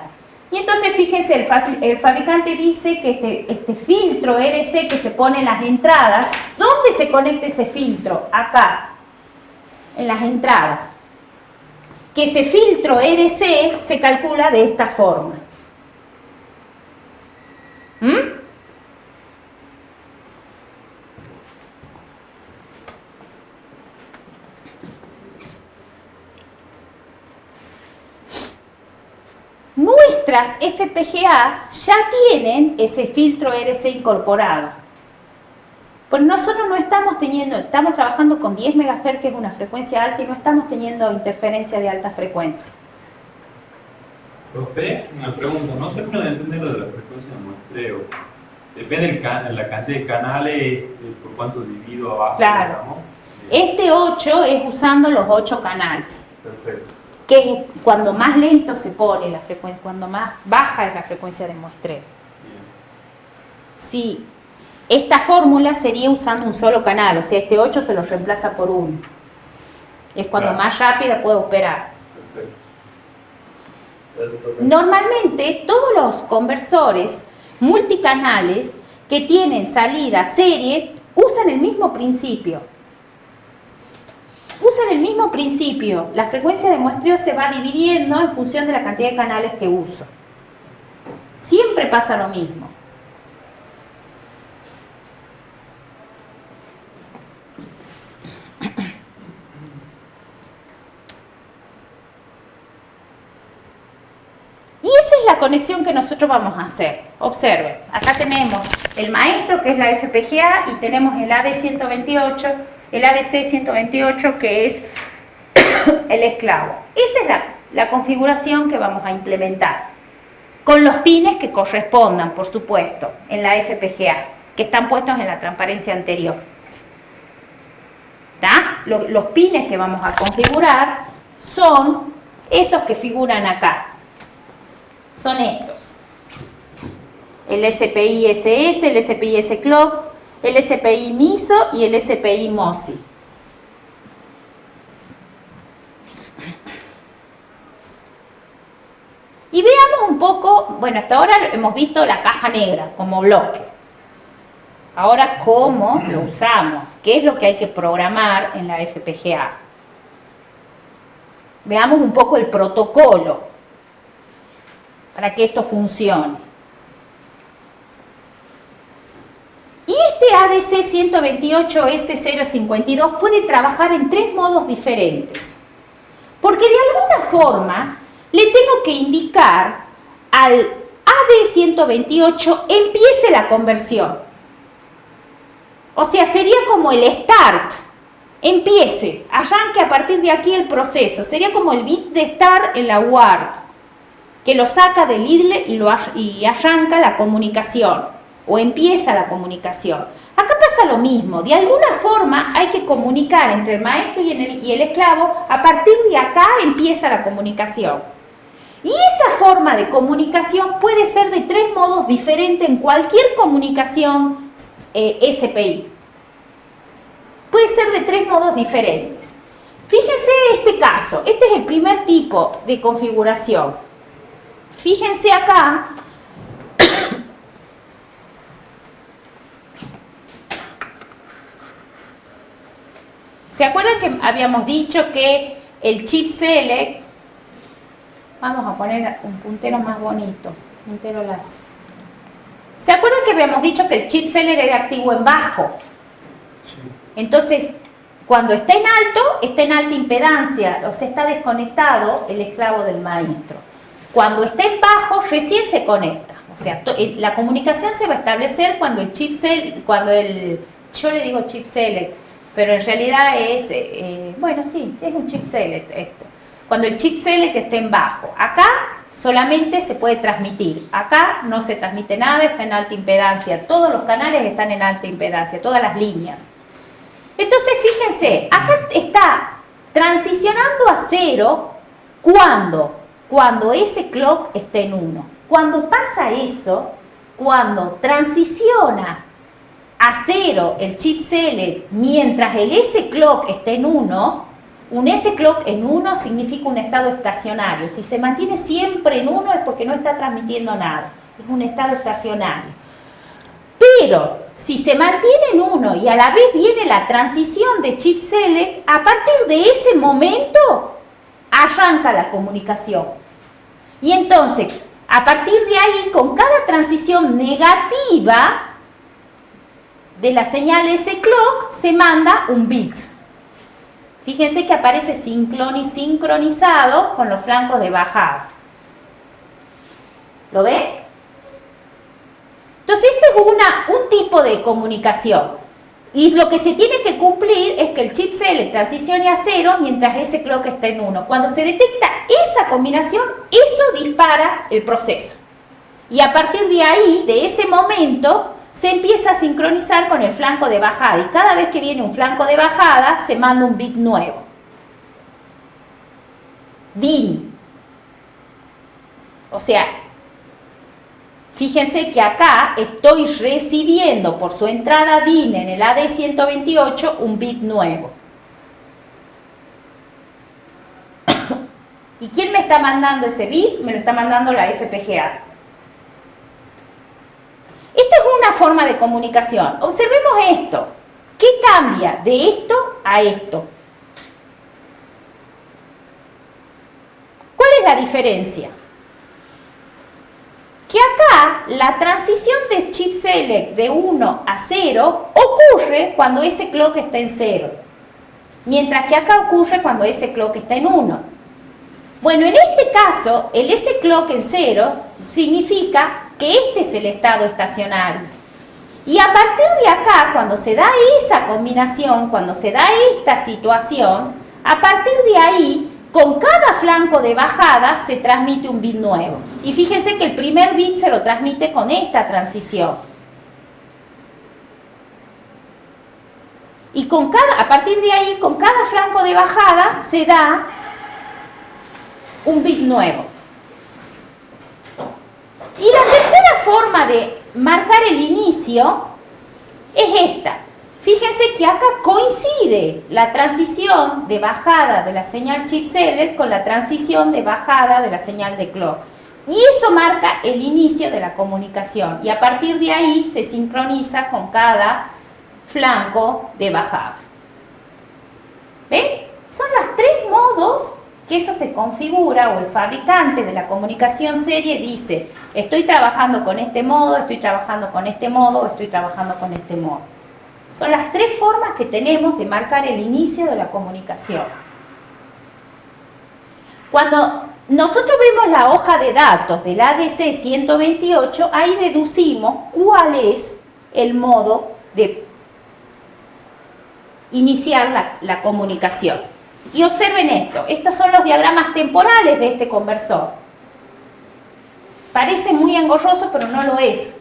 Y entonces fíjense, el fabricante dice que este filtro RC que se pone en las entradas, ¿dónde se conecta ese filtro? Acá, en las entradas. Que ese filtro RC se calcula de esta forma. Nuestras FPGA ya tienen ese filtro RC incorporado. Pues nosotros no estamos trabajando con 10 MHz, que es una frecuencia alta, y no estamos teniendo interferencia de alta frecuencia. Profe, una pregunta, no sé cómo entender lo de la frecuencia de muestreo. Depende de la cantidad de canales, por cuánto divido abajo. Claro. Digamos. Este 8 es usando los 8 canales. Perfecto. Que es cuando más lento se pone la frecuencia, cuando más baja es la frecuencia de muestreo. Bien. Sí, esta fórmula sería usando un solo canal, o sea, este 8 se lo reemplaza por 1. Es cuando Claro. más rápida puede operar. Perfecto. Normalmente todos los conversores multicanales que tienen salida serie usan el mismo principio. Usan el mismo principio. La frecuencia de muestreo se va dividiendo en función de la cantidad de canales que uso. Siempre pasa lo mismo. Y esa es la conexión que nosotros vamos a hacer. Observen, acá tenemos el maestro, que es la FPGA, y tenemos el AD128, el ADC 128, que es el esclavo. Esa es la configuración que vamos a implementar, con los pines que correspondan, por supuesto, en la FPGA, que están puestos en la transparencia anterior. Los pines que vamos a configurar son esos que figuran acá. Son estos. El SPI SS, el SPI S-Clock, el SPI MISO y el SPI MOSI. Y veamos un poco, bueno, hasta ahora hemos visto la caja negra como bloque. Ahora, ¿cómo lo usamos? ¿Qué es lo que hay que programar en la FPGA? Veamos un poco el protocolo para que esto funcione. Y este ADC 128S052 puede trabajar en 3 modos diferentes. Porque de alguna forma le tengo que indicar al AD128 empiece la conversión. O sea, sería como el start, empiece, arranque a partir de aquí el proceso. Sería como el bit de start en la UART, que lo saca del idle y arranca la comunicación, o empieza la comunicación. Acá pasa lo mismo, de alguna forma hay que comunicar entre el maestro y el esclavo, a partir de acá empieza la comunicación. Y esa forma de comunicación puede ser de 3 modos diferentes en cualquier comunicación SPI. Puede ser de 3 modos diferentes. Fíjense este caso, este es el primer tipo de configuración. Fíjense acá. ¿Se acuerdan que habíamos dicho que el chip select, vamos a poner un puntero más bonito, puntero láser. ¿Se acuerdan que habíamos dicho que el chip select era activo en bajo? Sí. Entonces, cuando está en alta impedancia, o sea, está desconectado el esclavo del maestro. Cuando está en bajo, recién se conecta. O sea, la comunicación se va a establecer cuando el chip select, yo le digo chip select, pero en realidad es, bueno, sí, es un chip select esto. Cuando el chip select esté en bajo. Acá solamente se puede transmitir. Acá no se transmite nada, está en alta impedancia. Todos los canales están en alta impedancia, todas las líneas. Entonces, fíjense, acá está transicionando a 0 cuando ese clock está en 1. Cuando pasa eso, cuando transiciona a 0 el chip select mientras el S-clock está en 1, un S-clock en 1 significa un estado estacionario. Si se mantiene siempre en 1 es porque no está transmitiendo nada. Es un estado estacionario. Pero si se mantiene en 1 y a la vez viene la transición de chip select, a partir de ese momento arranca la comunicación. Y entonces, a partir de ahí, con cada transición negativa de la señal S-clock, se manda un bit. Fíjense que aparece sincronizado con los flancos de bajada. ¿Lo ven? Entonces, este es un tipo de comunicación. Y lo que se tiene que cumplir es que el chip select transicione a 0 mientras ese clock está en 1. Cuando se detecta esa combinación, eso dispara el proceso. Y a partir de ahí, de ese momento, se empieza a sincronizar con el flanco de bajada. Y cada vez que viene un flanco de bajada, se manda un bit nuevo. DIN. O sea, fíjense que acá estoy recibiendo por su entrada DIN en el AD128 un bit nuevo. ¿Y quién me está mandando ese bit? Me lo está mandando la FPGA. Esta es una forma de comunicación. Observemos esto. ¿Qué cambia de esto a esto? ¿Cuál es la diferencia? Que acá la transición de chip select de 1 a 0 ocurre cuando ese clock está en 0, mientras que acá ocurre cuando ese clock está en 1. Bueno, en este caso, el ese clock en 0 significa que este es el estado estacionario. Y a partir de acá, cuando se da esa combinación, cuando se da esta situación, a partir de ahí, Con cada flanco de bajada se transmite un bit nuevo. Y fíjense que el primer bit se lo transmite con esta transición. Y a partir de ahí, con cada flanco de bajada se da un bit nuevo. Y la tercera forma de marcar el inicio es esta. Fíjense que acá coincide la transición de bajada de la señal chip select con la transición de bajada de la señal de clock. Y eso marca el inicio de la comunicación. Y a partir de ahí se sincroniza con cada flanco de bajada. ¿Ven? Son los tres modos que eso se configura, o el fabricante de la comunicación serie dice: estoy trabajando con este modo, estoy trabajando con este modo, estoy trabajando con este modo. Son las tres formas que tenemos de marcar el inicio de la comunicación. Cuando nosotros vemos la hoja de datos del ADC 128, ahí deducimos cuál es el modo de iniciar la comunicación. Y observen esto, estos son los diagramas temporales de este conversor. Parece muy engorroso, pero no lo es.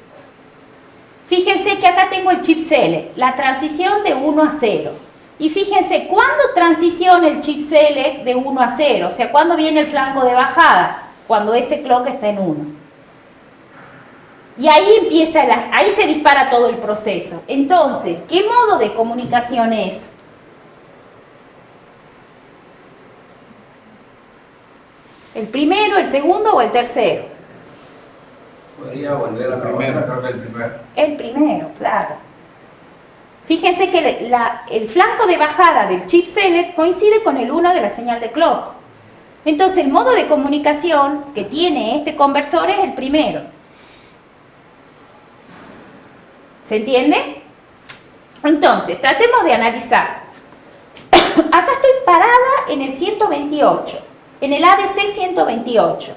Fíjense que acá tengo el chip select, la transición de 1 a 0. Y fíjense, ¿cuándo transiciona el chip select de 1 a 0? O sea, ¿cuándo viene el flanco de bajada? Cuando ese clock está en 1. Y ahí ahí se dispara todo el proceso. Entonces, ¿qué modo de comunicación es? ¿El primero, el segundo o el tercero? Podría volver al primero, creo que el primero. El primero, claro. Fíjense que el flanco de bajada del chip select coincide con el 1 de la señal de clock. Entonces, el modo de comunicación que tiene este conversor es el primero. ¿Se entiende? Entonces, tratemos de analizar. Acá estoy parada en el 128, en el ADC 128.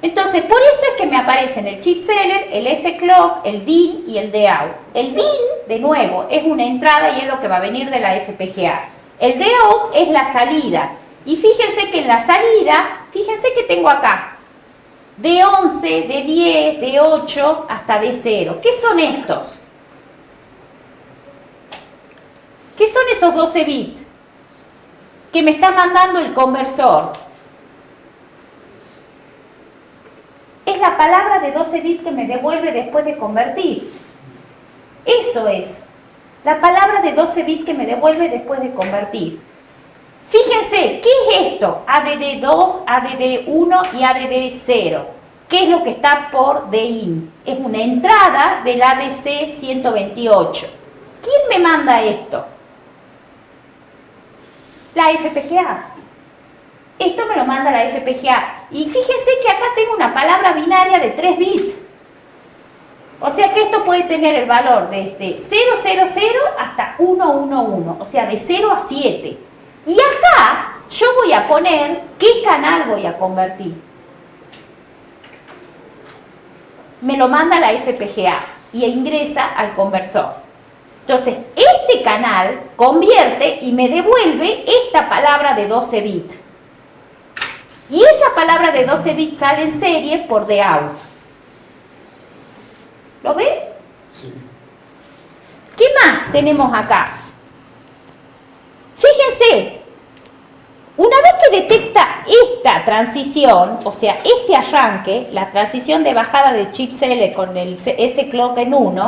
Entonces, por eso es que me aparecen el chip select, el S-clock, el DIN y el DOUT. El DIN, de nuevo, es una entrada y es lo que va a venir de la FPGA. El DOUT es la salida. Y fíjense que en la salida, fíjense que tengo acá D11, D10, D8 hasta D0. ¿Qué son estos? ¿Qué son esos 12 bits que me está mandando el conversor? Es la palabra de 12 bits que me devuelve después de convertir. Eso es. La palabra de 12 bits que me devuelve después de convertir. Fíjense, ¿qué es esto? ADD2, ADD1 y ADD0. ¿Qué es lo que está por DIN? Es una entrada del ADC 128. ¿Quién me manda esto? La FPGA. Esto me lo manda la FPGA. Y fíjense que acá tengo una palabra binaria de 3 bits. O sea que esto puede tener el valor desde 000 hasta 111. O sea, de 0 a 7. Y acá yo voy a poner qué canal voy a convertir. Me lo manda la FPGA y ingresa al conversor. Entonces, este canal convierte y me devuelve esta palabra de 12 bits. Y esa palabra de 12 bits sale en serie por DOUT. ¿Lo ven? Sí. ¿Qué más tenemos acá? Fíjense, una vez que detecta esta transición, o sea, este arranque, la transición de bajada del chip select con el S-clock en 1,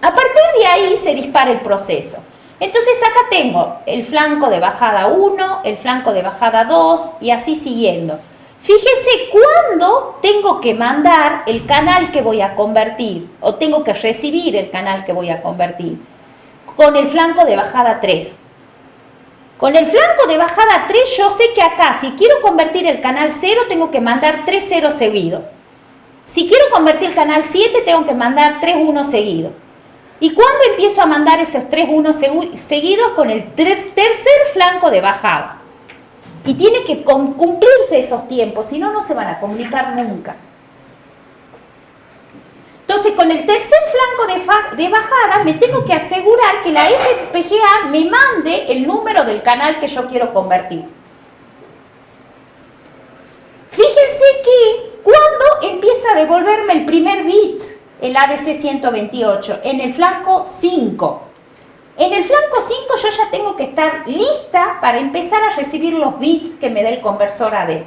a partir de ahí se dispara el proceso. Entonces acá tengo el flanco de bajada 1, el flanco de bajada 2 y así siguiendo. Fíjense cuándo tengo que mandar el canal que voy a convertir o tengo que recibir el canal que voy a convertir. Con el flanco de bajada 3. Con el flanco de bajada 3 yo sé que acá si quiero convertir el canal 0 tengo que mandar 3 ceros seguidos. Si quiero convertir el canal 7 tengo que mandar 3 1 seguidos. ¿Y cuándo empiezo a mandar esos 3 1 seguidos? Con el tercer flanco de bajada. Y tiene que cumplirse esos tiempos, si no, no se van a comunicar nunca. Entonces, con el tercer flanco de bajada, me tengo que asegurar que la FPGA me mande el número del canal que yo quiero convertir. Fíjense que cuando empieza a devolverme el primer bit, el ADC 128, en el flanco 5. En el flanco 5 yo ya tengo que estar lista para empezar a recibir los bits que me dé el conversor AD.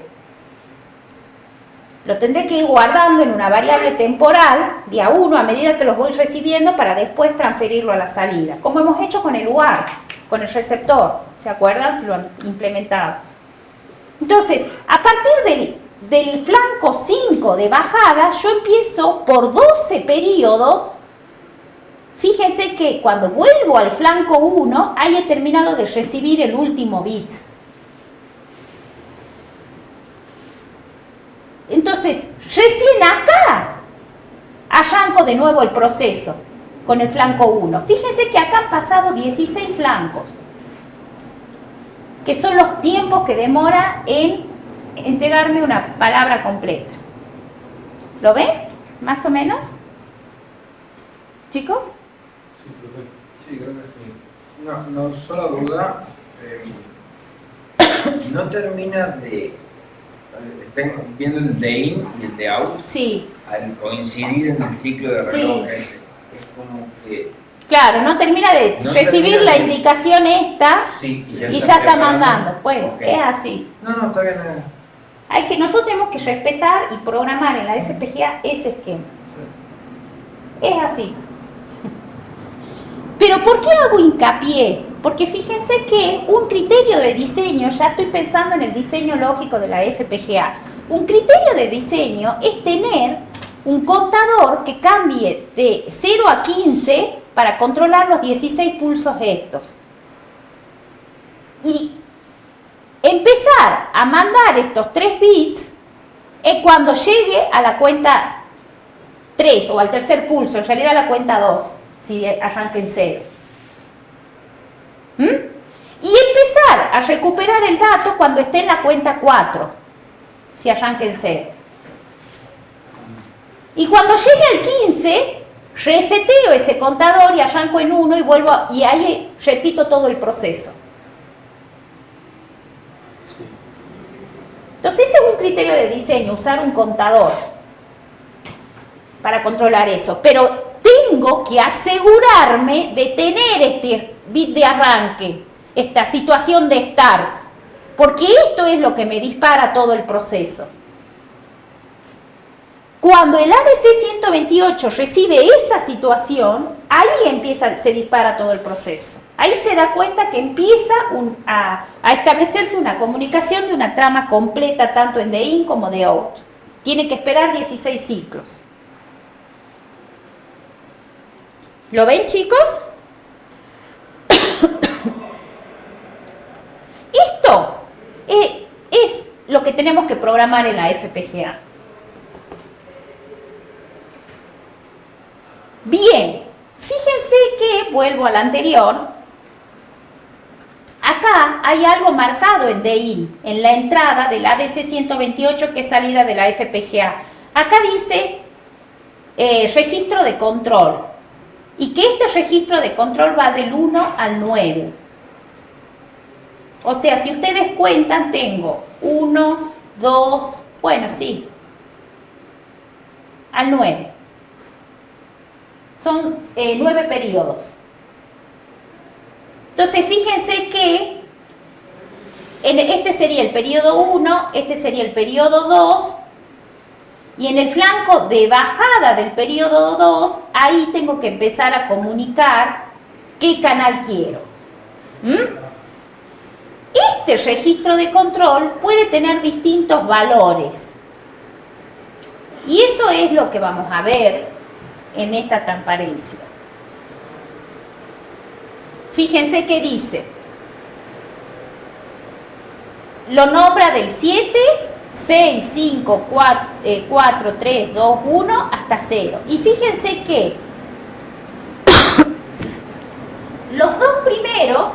Lo tendré que ir guardando en una variable temporal, día 1, a medida que los voy recibiendo, para después transferirlo a la salida. Como hemos hecho con el UART, con el receptor. ¿Se acuerdan? Si lo han implementado. Entonces, a partir del flanco 5 de bajada, yo empiezo por 12 periodos. Fíjense que cuando vuelvo al flanco 1, ahí he terminado de recibir el último bit. Entonces, recién acá arranco de nuevo el proceso con el flanco 1. Fíjense que acá han pasado 16 flancos, que son los tiempos que demora en entregarme una palabra completa. ¿Lo ven? ¿Más o menos? ¿Chicos? Sí, perfecto. Sí, creo que sí. No, solo duda. No termina de. Estén viendo el de in y el de out. Sí. Al coincidir en el ciclo de reloj ese. Es como que. Claro, no termina de recibir la indicación esta sí, y ya está mandando. Bueno, okay. Es así. No, está bien. Nosotros tenemos que respetar y programar en la FPGA ese esquema. Es así. Pero ¿por qué hago hincapié? Porque fíjense que un criterio de diseño, ya estoy pensando en el diseño lógico de la FPGA, un criterio de diseño es tener un contador que cambie de 0 a 15 para controlar los 16 pulsos estos. Y empezar a mandar estos 3 bits cuando llegue a la cuenta 3 o al tercer pulso, en realidad a la cuenta 2, si arranca en 0. Y empezar a recuperar el dato cuando esté en la cuenta 4, si arranca en 0. Y cuando llegue al 15, reseteo ese contador y arranco en 1 y vuelvo, y ahí repito todo el proceso. Sí. Entonces ese es un criterio de diseño, usar un contador para controlar eso. Pero tengo que asegurarme de tener este bit de arranque, esta situación de start, porque esto es lo que me dispara todo el proceso. Cuando el ADC 128 recibe esa situación, ahí se dispara todo el proceso. Ahí se da cuenta que empieza a establecerse una comunicación de una trama completa, tanto en de in como de out. Tiene que esperar 16 ciclos. ¿Lo ven, chicos? Esto es lo que tenemos que programar en la FPGA. Bien, fíjense que, vuelvo al anterior, acá hay algo marcado en DIN, en la entrada del ADC 128 que es salida de la FPGA. Acá dice registro de control, y que este registro de control va del 1 al 9. O sea, si ustedes cuentan, tengo 1, 2, bueno, sí, al 9. Son 9 periodos. Entonces, fíjense que este sería el periodo 1, este sería el periodo 2, y en el flanco de bajada del periodo 2, ahí tengo que empezar a comunicar qué canal quiero. Este registro de control puede tener distintos valores. Y eso es lo que vamos a ver en esta transparencia. Fíjense que dice, lo nombra del 7, 6, 5, 4, 3, 2, 1 hasta 0. Y fíjense que los dos primeros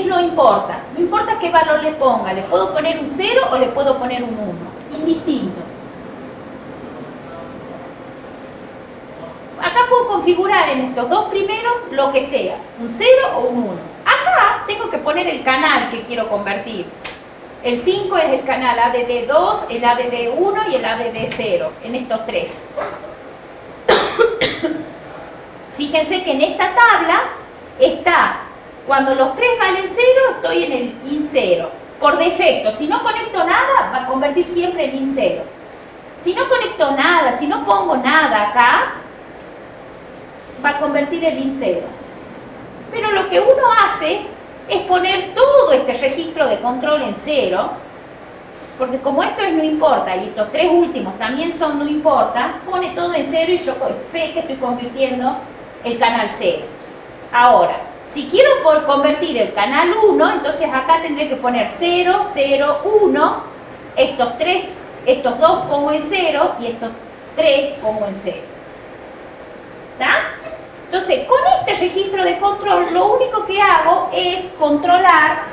no importa qué valor le ponga, le puedo poner un 0 o le puedo poner un 1, indistinto. Acá puedo configurar en estos dos primeros lo que sea, un 0 o un 1. Acá tengo que poner el canal que quiero convertir. El 5 es el canal ADD2, el ADD1 y el ADD0, en estos tres. Fíjense que en esta tabla está, cuando los tres valen 0, estoy en el IN 0. Por defecto, si no conecto nada, va a convertir siempre el IN 0. Si no conecto nada, si no pongo nada acá, va a convertir el IN 0. Pero lo que uno hace es poner todo este registro de control en 0, porque como esto es no importa y estos tres últimos también son no importa, pone todo en 0 y yo sé que estoy convirtiendo el canal 0. Ahora, si quiero convertir el canal 1, entonces acá tendré que poner 0, 0, 1, estos dos pongo en 0 y estos tres pongo en 0. ¿Está? Entonces, con este registro de control, lo único que hago es controlar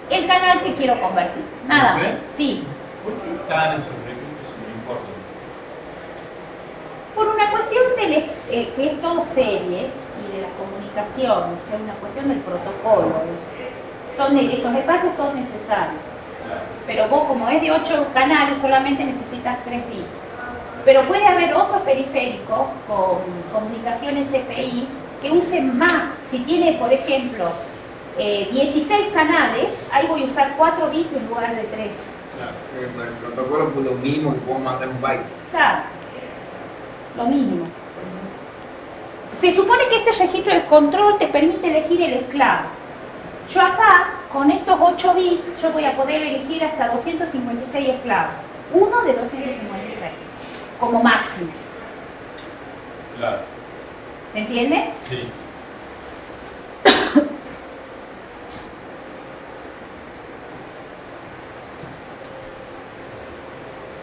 el canal que quiero convertir. Nada más. Sí. ¿Por qué están esos recursos si no importan? Por una cuestión que es todo serie y de la comunicación, o sea, una cuestión del protocolo. Esos espacios son necesarios. Pero vos, como es de 8 canales, solamente necesitas 3 bits. Pero puede haber otro periférico con comunicaciones CPI que usen más. Si tiene, por ejemplo, 16 canales, ahí voy a usar 4 bits en lugar de 3. Claro. El protocolo, pues, lo mínimo que puedo mandar es un byte. Claro, lo mínimo. Se supone que este registro de control te permite elegir el esclavo. Yo acá, con estos 8 bits, yo voy a poder elegir hasta 256 esclavos. Uno de 256, como máximo. Claro. ¿Se entiende? Sí.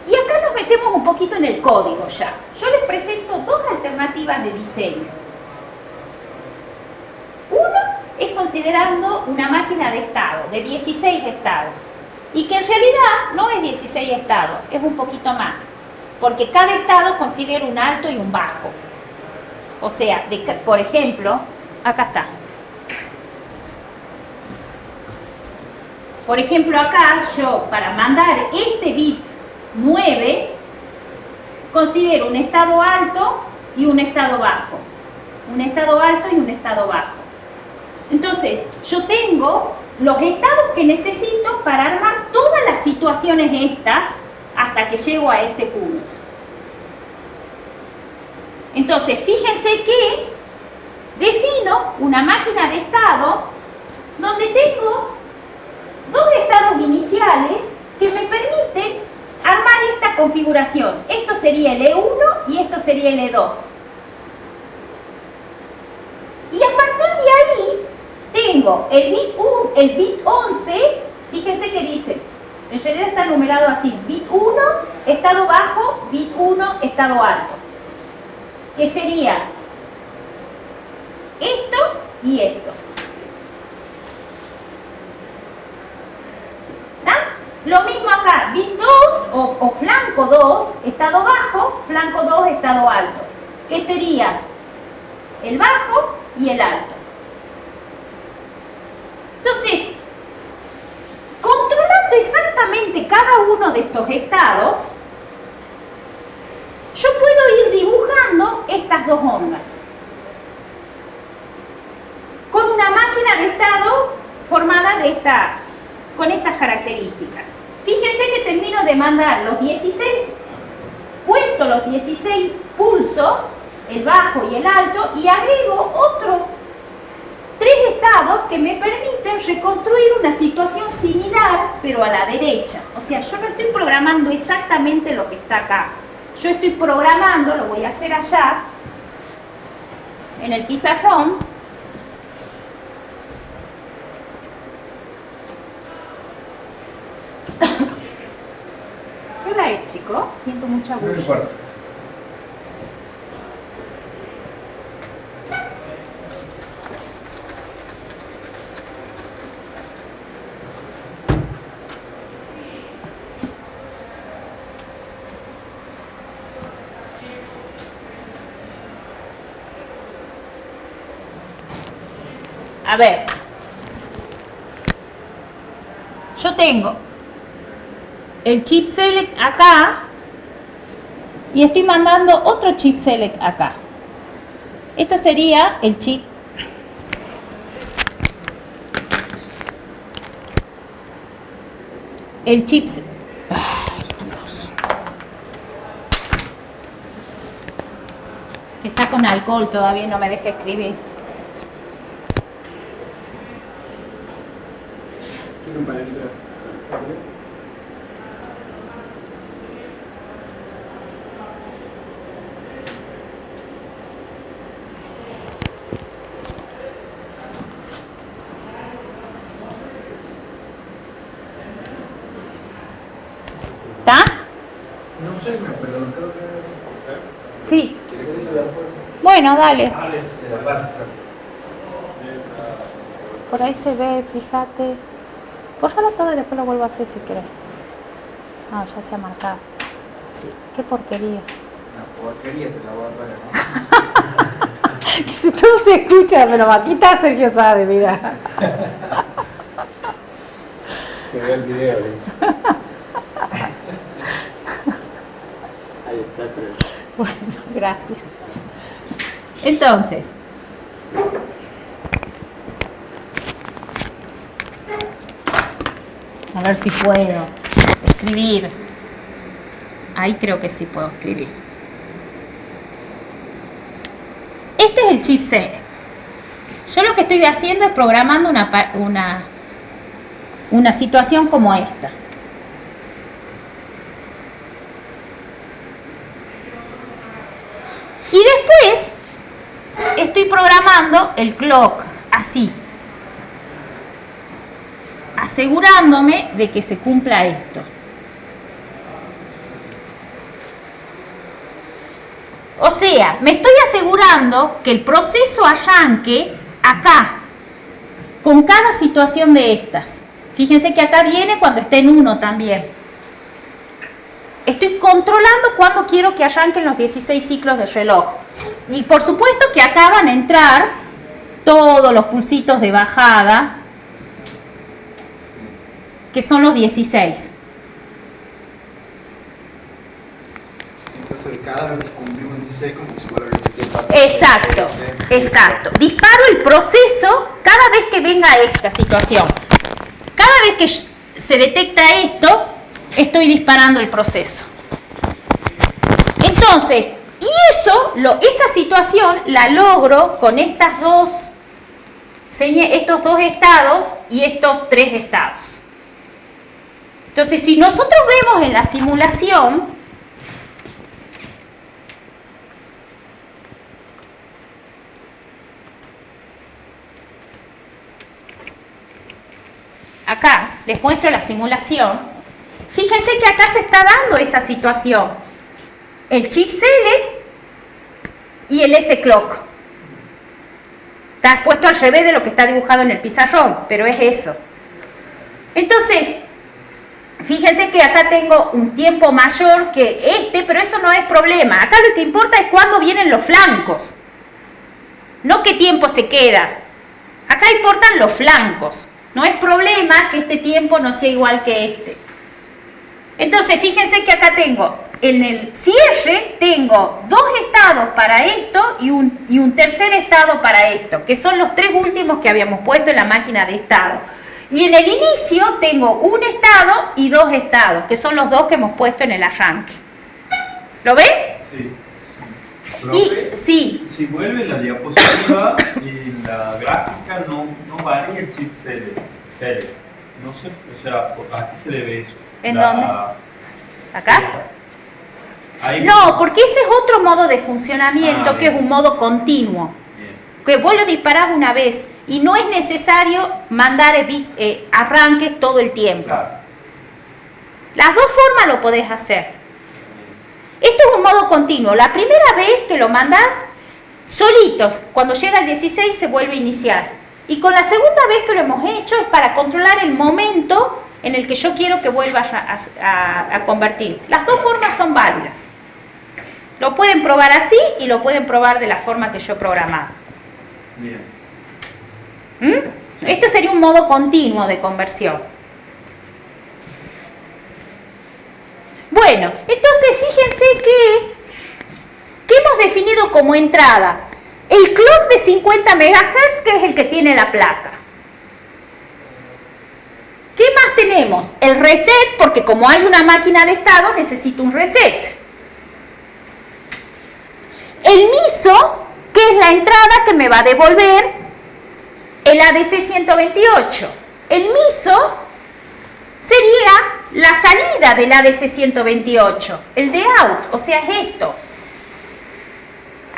Y acá nos metemos un poquito en el código ya. Yo les presento dos alternativas de diseño. Uno es considerando una máquina de estado, de 16 estados. Y que en realidad no es 16 estados, es un poquito más. Porque cada estado considera un alto y un bajo. O sea, por ejemplo, acá está. Por ejemplo, acá yo, para mandar este bit 9, considero un estado alto y un estado bajo. Un estado alto y un estado bajo. Entonces, yo tengo los estados que necesito para armar todas las situaciones estas hasta que llego a este punto. Entonces, fíjense que defino una máquina de estado donde tengo dos estados iniciales que me permiten armar esta configuración. Esto sería el E1 y esto sería el E2. Y a partir de ahí tengo el bit 11, fíjense que dice, en realidad está numerado así, bit 1, estado bajo, bit 1, estado alto. Que sería esto y esto. ¿Está? Lo mismo acá, bit 2 o flanco 2, estado bajo, flanco 2, estado alto. Que sería el bajo y el alto. Entonces, controlando exactamente cada uno de estos estados, yo puedo ir dibujando estas dos ondas con una máquina de estados formada con estas características. Fíjense que termino de mandar los 16, cuento los 16 pulsos, el bajo y el alto, y agrego otros 3 estados que me permiten reconstruir una situación similar, pero a la derecha. O sea, yo no estoy programando exactamente lo que está acá. Yo estoy programando, lo voy a hacer allá, en el pizarrón. ¿Qué hora es, chicos? Siento mucha No bulla. importa. A ver. Yo tengo el chip select acá y estoy mandando otro chip select acá. Esto sería el chip. El chip. Ay, Dios. Que está con alcohol todavía, no me deja escribir. ¿Tiene un panel de cable? ¿Está? No sé, pero creo que... Sí. ¿Quiere que te la ponga? Bueno, dale. De la base. Por ahí se ve, fíjate. Bórralo todo y después lo vuelvo a hacer si querés. No, ya se ha marcado. Sí. Qué porquería. Una porquería te la voy a poner. Si todo se escucha, pero aquí está Sergio Sade, mira. Que vea el video, dice. Ahí está, creo. Bueno, gracias. Entonces, a ver si puedo escribir. Ahí creo que sí puedo escribir. Este es el chip C. Yo lo que estoy haciendo es programando una situación como esta. Y después estoy programando el clock así, asegurándome de que se cumpla esto. O sea, me estoy asegurando que el proceso arranque acá, con cada situación de estas. Fíjense que acá viene cuando esté en 1 también. Estoy controlando cuándo quiero que arranquen los 16 ciclos del reloj. Y por supuesto que acá van a entrar todos los pulsitos de bajada, que son los 16. Entonces, cada vez que cumplimos 16, como si fuera a repetir el patrón. Exacto, exacto. Disparo el proceso cada vez que venga esta situación. Cada vez que se detecta esto, estoy disparando el proceso. Entonces, y esa situación la logro con estos dos estados y estos 3 estados. Entonces, si nosotros vemos en la simulación, acá les muestro la simulación, fíjense que acá se está dando esa situación. El chip select y el S-clock. Está puesto al revés de lo que está dibujado en el pizarrón, pero es eso. Entonces, fíjense que acá tengo un tiempo mayor que este, pero eso no es problema. Acá lo que importa es cuándo vienen los flancos, no qué tiempo se queda. Acá importan los flancos. No es problema que este tiempo no sea igual que este. Entonces, fíjense que acá tengo, en el cierre, tengo 2 estados para esto y un tercer estado para esto, que son los 3 últimos que habíamos puesto en la máquina de estado. Y en el inicio tengo un estado y 2 estados, que son los 2 que hemos puesto en el arranque. ¿Lo ven? Sí. Y, sí. Si vuelve la diapositiva y la gráfica no varía el chip select. No sé, o sea, ¿a qué se debe eso? ¿En dónde? ¿Acá? Esa. Ahí No, porque ese es otro modo de funcionamiento, que es bien. un modo continuo. Bien. Que vos lo disparás una vez y no es necesario mandar arranques todo el tiempo. Claro. Las dos formas lo podés hacer. Esto es un modo continuo. La primera vez que lo mandás, solitos, cuando llega el 16 se vuelve a iniciar. Y con la segunda vez que lo hemos hecho es para controlar el momento en el que yo quiero que vuelva a convertir. Las dos formas son válidas. Lo pueden probar así y lo pueden probar de la forma que yo he programado. Bien. ¿Mm? Esto sería un modo continuo de conversión. Bueno, entonces fíjense que hemos definido como entrada el clock de 50 MHz, que es el que tiene la placa. ¿Qué más tenemos? El reset, porque como hay una máquina de estado, necesito un reset. El MISO, que es la entrada que me va a devolver el ADC 128. El MISO sería la salida del ADC 128, el de out, o sea, es esto.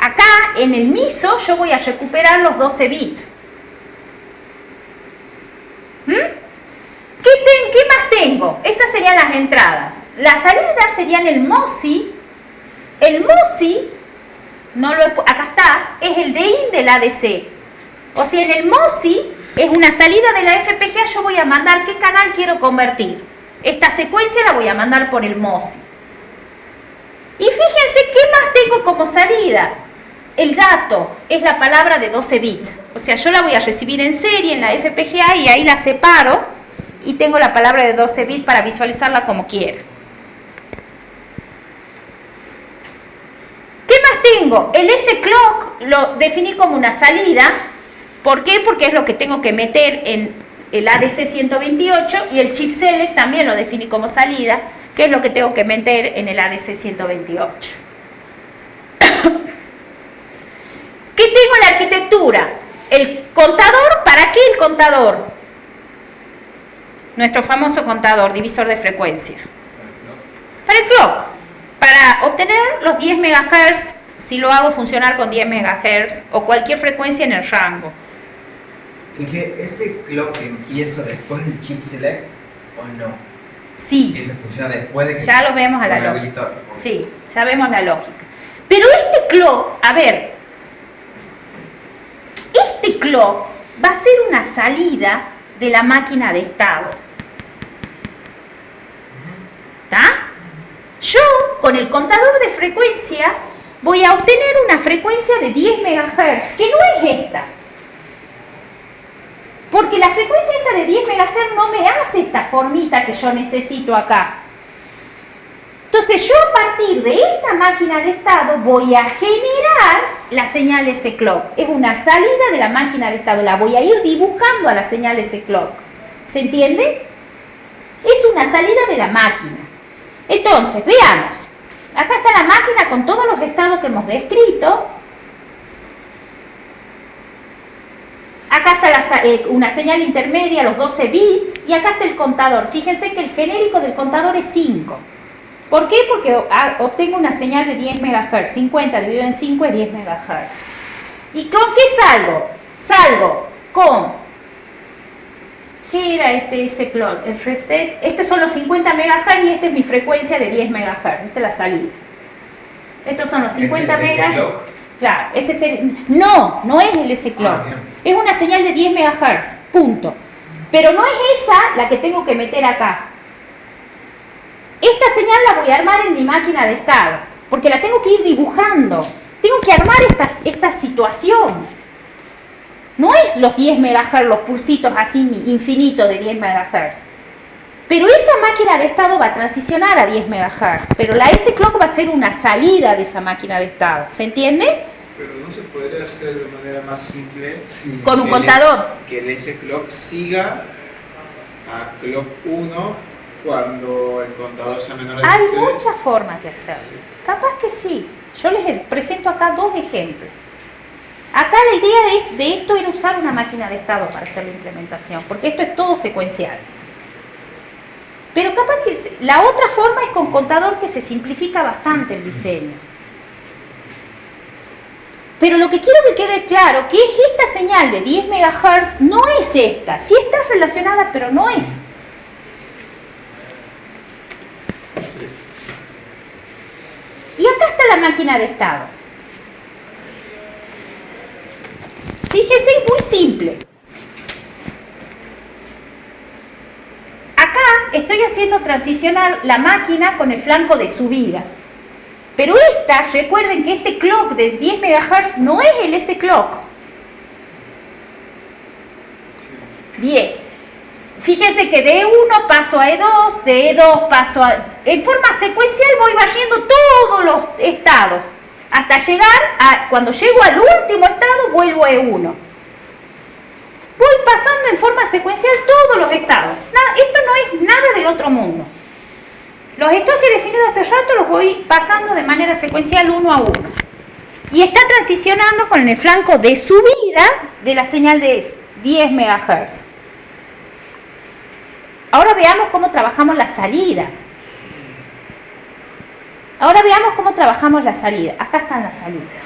Acá en el MISO yo voy a recuperar los 12 bits. ¿Qué más tengo? Esas serían las entradas. Las salidas serían el MOSI. El MOSI, acá está, es el DIN del ADC. O sea, en el MOSI es una salida de la FPGA, yo voy a mandar qué canal quiero convertir. Esta secuencia la voy a mandar por el MOSI. Y fíjense qué más tengo como salida. El dato es la palabra de 12 bits. O sea, yo la voy a recibir en serie en la FPGA y ahí la separo y tengo la palabra de 12 bits para visualizarla como quiera. ¿Qué más tengo? El S-Clock lo definí como una salida. ¿Por qué? Porque es lo que tengo que meter en el ADC 128 y el chip select también lo definí como salida, que es lo que tengo que meter en el ADC 128. ¿Qué tengo en la arquitectura? El contador. ¿Para qué el contador? Nuestro famoso contador, divisor de frecuencia. Para el clock. Para obtener los 10 MHz, si lo hago funcionar con 10 MHz o cualquier frecuencia en el rango. ¿Y que ese clock empieza después del chip select o no? Sí. Ese funciona después de que Ya lo vemos a la lógica. Sí, ya vemos la lógica. Pero este clock, a ver, este clock va a ser una salida de la máquina de estado. ¿Está? Yo, con el contador de frecuencia, voy a obtener una frecuencia de 10 MHz, que no es esta. Porque la frecuencia esa de 10 MHz no me hace esta formita que yo necesito acá. Entonces yo a partir de esta máquina de estado voy a generar la señal S-Clock. Es una salida de la máquina de estado, la voy a ir dibujando a la señal S-Clock. ¿Se entiende? Es una salida de la máquina. Entonces, veamos. Acá está la máquina con todos los estados que hemos descrito. Acá está una señal intermedia, los 12 bits, y acá está el contador. Fíjense que el genérico del contador es 5. ¿Por qué? Porque obtengo una señal de 10 MHz. 50 dividido en 5 es 10 MHz. ¿Y con qué salgo? Salgo con... ¿Qué era ese clock? El reset. Estos son los 50 MHz y esta es mi frecuencia de 10 MHz. Esta es la salida. Estos son los 50 MHz. Claro, este es el... No es el S-Clock. Es una señal de 10 MHz, punto. Pero no es esa la que tengo que meter acá. Esta señal la voy a armar en mi máquina de estado, porque la tengo que ir dibujando. Tengo que armar esta situación. No es los 10 MHz, los pulsitos así infinitos de 10 MHz. Pero esa máquina de estado va a transicionar a 10 MHz. Pero la S-Clock va a ser una salida de esa máquina de estado. ¿Se entiende? Pero no se podría hacer de manera más simple con un contador. Que el S-Clock siga a Clock 1 cuando el contador sea menor a 16. Hay muchas formas de hacerlo. Sí. Capaz que sí. Yo les presento acá dos ejemplos. Acá la idea de esto era usar una máquina de estado para hacer la implementación, porque esto es todo secuencial. Pero capaz que la otra forma es con contador, que se simplifica bastante el diseño. Pero lo que quiero que quede claro, que es esta señal de 10 MHz, no es esta. Sí está relacionada, pero no es. Y acá está la máquina de estado. Fíjense, es muy simple. Acá estoy haciendo transicionar la máquina con el flanco de subida. Pero recuerden que este clock de 10 MHz no es el S-Clock. Bien. Fíjense que de E1 paso a E2, de E2 paso a... En forma secuencial voy barriendo todos los estados, hasta llegar a... Cuando llego al último estado, vuelvo a E1. Voy pasando en forma secuencial todos los estados. Esto no es nada del otro mundo. Los estados que he definido hace rato los voy pasando de manera secuencial uno a uno. Y está transicionando con el flanco de subida de la señal de 10 MHz. Ahora veamos cómo trabajamos las salidas. Acá están las salidas.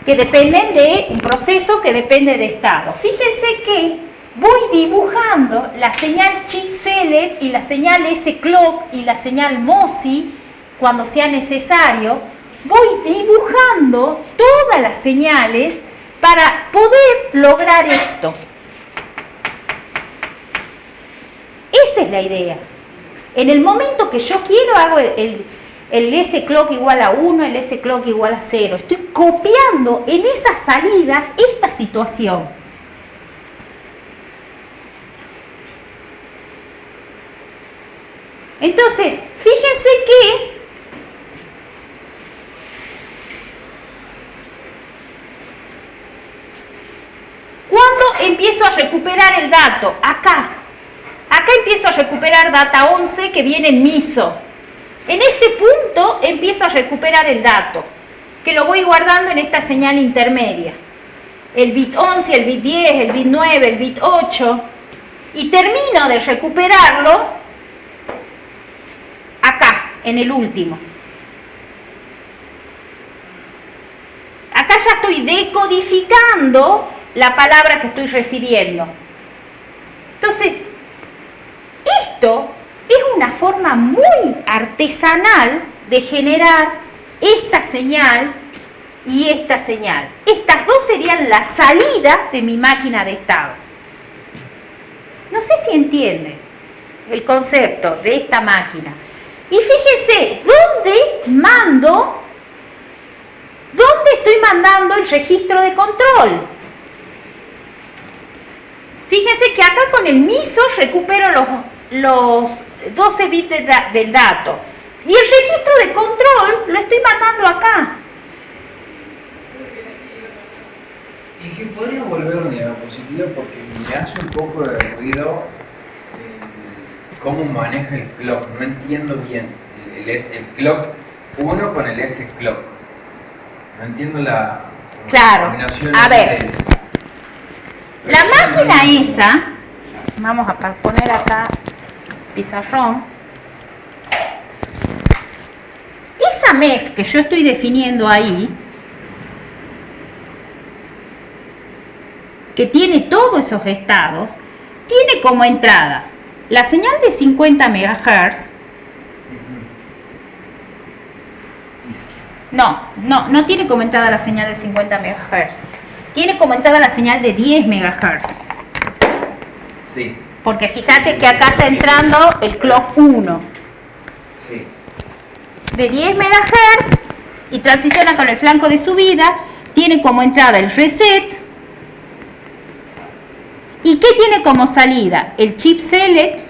Que dependen de un proceso que depende de estado. Fíjense que voy dibujando la señal chip select y la señal S-clock y la señal MOSI cuando sea necesario. Voy dibujando todas las señales para poder lograr esto. Esa es la idea. En el momento que yo quiero hago el S-clock igual a 1, el S-clock igual a 0. Estoy copiando en esa salida esta situación. Entonces, fíjense que cuando empiezo a recuperar el dato, acá empiezo a recuperar data 11 que viene en MISO. En este punto empiezo a recuperar el dato, que lo voy guardando en esta señal intermedia. El bit 11, el bit 10, el bit 9, el bit 8. Y termino de recuperarlo acá, en el último. Acá ya estoy decodificando la palabra que estoy recibiendo. Entonces, esto es una forma muy artesanal de generar esta señal y esta señal. Estas dos serían la salida de mi máquina de estado. No sé si entienden el concepto de esta máquina. Y fíjense, ¿dónde estoy mandando el registro de control? Fíjense que acá con el MISO recupero los 12 bits del dato. Y el registro de control lo estoy mandando acá. Y que podría volver a una diapositiva porque me hace un poco de ruido cómo maneja el clock. No entiendo bien el clock 1 con el S-clock. No entiendo la combinación. A ver, la máquina esa, vamos a poner acá pizarrón. Esa MEF que yo estoy definiendo ahí, que tiene todos esos estados, tiene como entrada la señal de 50 MHz. No tiene como entrada la señal de 50 MHz. Tiene como entrada la señal de 10 MHz. Sí. Porque fíjate que acá está entrando el clock 1. Sí. De 10 MHz y transiciona con el flanco de subida. Tiene como entrada el reset. ¿Y qué tiene como salida? El chip select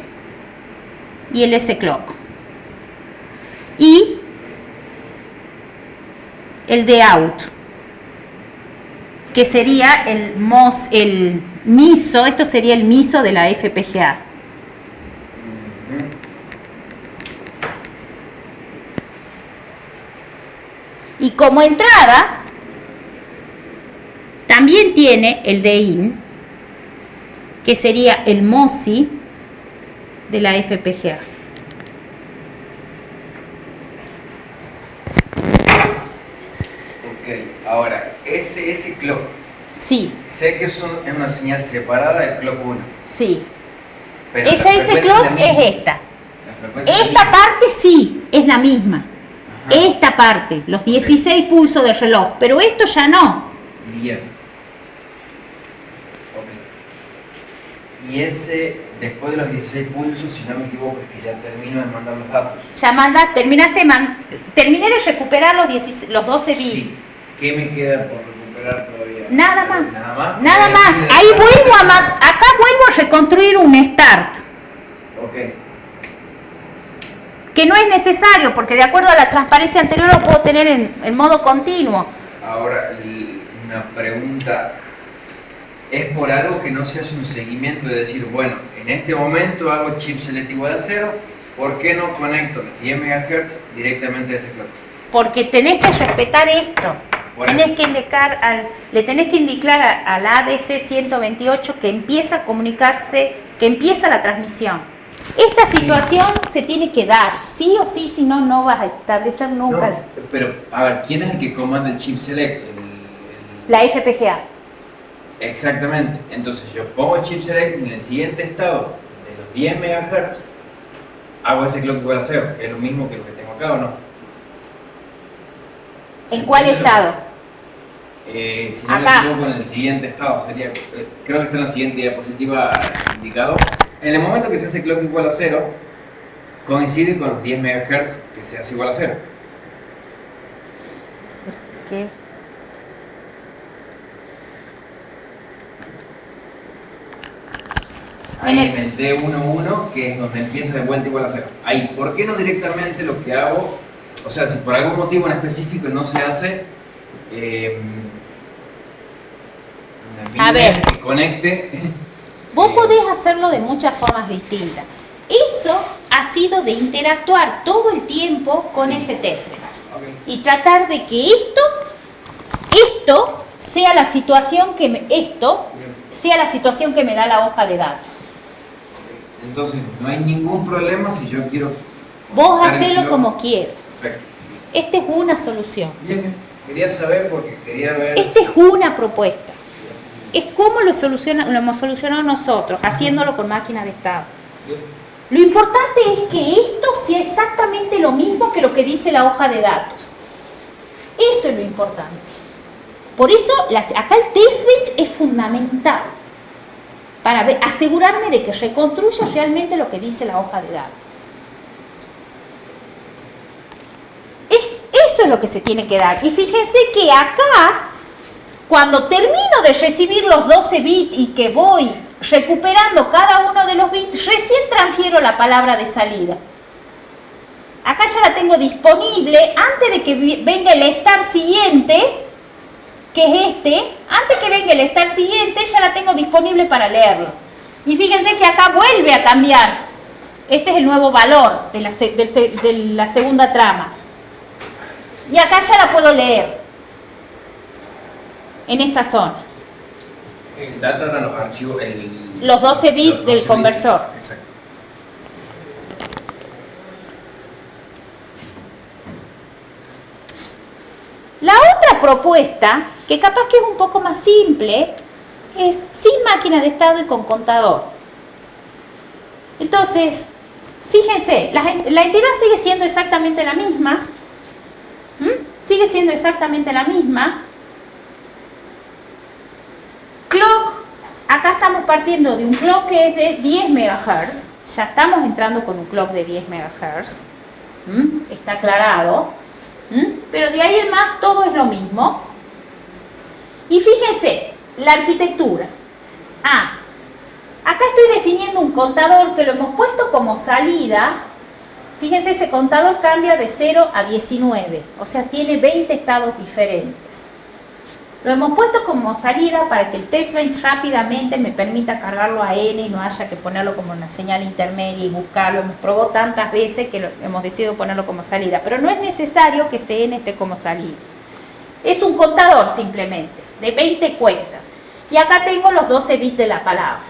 y el S-clock. Y el de out, que sería el MISO. Esto sería el MISO de la FPGA. Y como entrada también tiene el de in, que sería el MOSI de la FPGA. Ok, ahora, ese clock. Sí, Sé que es una señal separada del clock 1. sí. Pero la Ese frecuencia clock la misma. es esta. La frecuencia es la Esta misma. parte sí, es la misma. Ajá. Esta parte, los 16 pulsos del reloj, pero esto ya no. Bien. Ok. Y ese, después de los 16 pulsos, si no me equivoco, es que ya termino de mandar los datos. Ya terminé de recuperar los 12 bits. Sí. ¿Qué me queda por recuperar todavía? Nada más. Nada más. Nada más. Ahí vuelvo acá vuelvo a reconstruir un start. Ok. Que no es necesario, porque de acuerdo a la transparencia anterior lo puedo tener en modo continuo. Ahora, una pregunta. ¿Es por algo que no se hace un seguimiento de decir, bueno, en este momento hago chip select igual a 0, ¿por qué no conecto los 10 MHz directamente a ese clock? Porque tenés que respetar esto. Por Tenés eso. que le tenés que indicar al ADC 128 que empieza a comunicarse, que empieza la transmisión. Esta situación se tiene que dar, sí o sí, si no, no vas a establecer nunca No, pero, a ver, ¿quién es el que comanda el chip select? la FPGA. Exactamente. Entonces yo pongo el chip select y en el siguiente estado de los 10 MHz hago ese clock igual a 0, que es lo mismo que lo que tengo acá, ¿o no? ¿En cuál estado? Si no Acá. me equivoco, en el siguiente estado sería, creo que está en la siguiente diapositiva indicado. En el momento que se hace clock igual a 0, coincide con los 10 MHz que se hace igual a 0. ¿Qué? Ahí En en el D11, que es donde empieza de vuelta igual a 0. Ahí, ¿por qué no directamente lo que hago? O sea, si por algún motivo en específico no se hace, una A ver. que conecte. Vos podés hacerlo de muchas formas distintas. Eso ha sido de interactuar todo el tiempo con ese test bench Ok. y tratar de que esto sea la situación que sea la situación que me da la hoja de datos. Entonces, no hay ningún problema si yo quiero. Vos dar el hacelo clock. como quieras. Perfecto. Esta es una solución. Bien, bien. Quería saber porque quería ver. Esta es una propuesta. Es como lo hemos solucionado nosotros, haciéndolo con máquina de estado. Bien. Lo importante es que esto sea exactamente lo mismo que lo que dice la hoja de datos. Eso es lo importante. Por eso, acá el test bench es fundamental para asegurarme de que reconstruya realmente lo que dice la hoja de datos. Eso es lo que se tiene que dar. Y fíjense que acá, cuando termino de recibir los 12 bits y que voy recuperando cada uno de los bits, recién transfiero la palabra de salida. Acá ya la tengo disponible antes de que venga el start siguiente, que es antes que venga el start siguiente ya la tengo disponible para leerlo. Y fíjense que acá vuelve a cambiar. Este es el nuevo valor de la segunda trama. Y acá ya la puedo leer en esa zona. El data eran los archivos. Los 12 bits los 12 del conversor. Exacto. La otra propuesta, que capaz que es un poco más simple, es sin máquina de estado y con contador. Entonces, fíjense, la entidad sigue siendo exactamente la misma. Sigue siendo exactamente la misma. Clock, acá estamos partiendo de un clock que es de 10 MHz. Ya estamos entrando con un clock de 10 MHz. Está aclarado. Pero de ahí en más todo es lo mismo. Y fíjense, la arquitectura. Acá estoy definiendo un contador que lo hemos puesto como salida. Fíjense, ese contador cambia de 0 a 19, o sea, tiene 20 estados diferentes. Lo hemos puesto como salida para que el test bench rápidamente me permita cargarlo a N y no haya que ponerlo como una señal intermedia y buscarlo. Hemos probado tantas veces que hemos decidido ponerlo como salida, pero no es necesario que ese N esté como salida. Es un contador simplemente, de 20 cuentas. Y acá tengo los 12 bits de la palabra.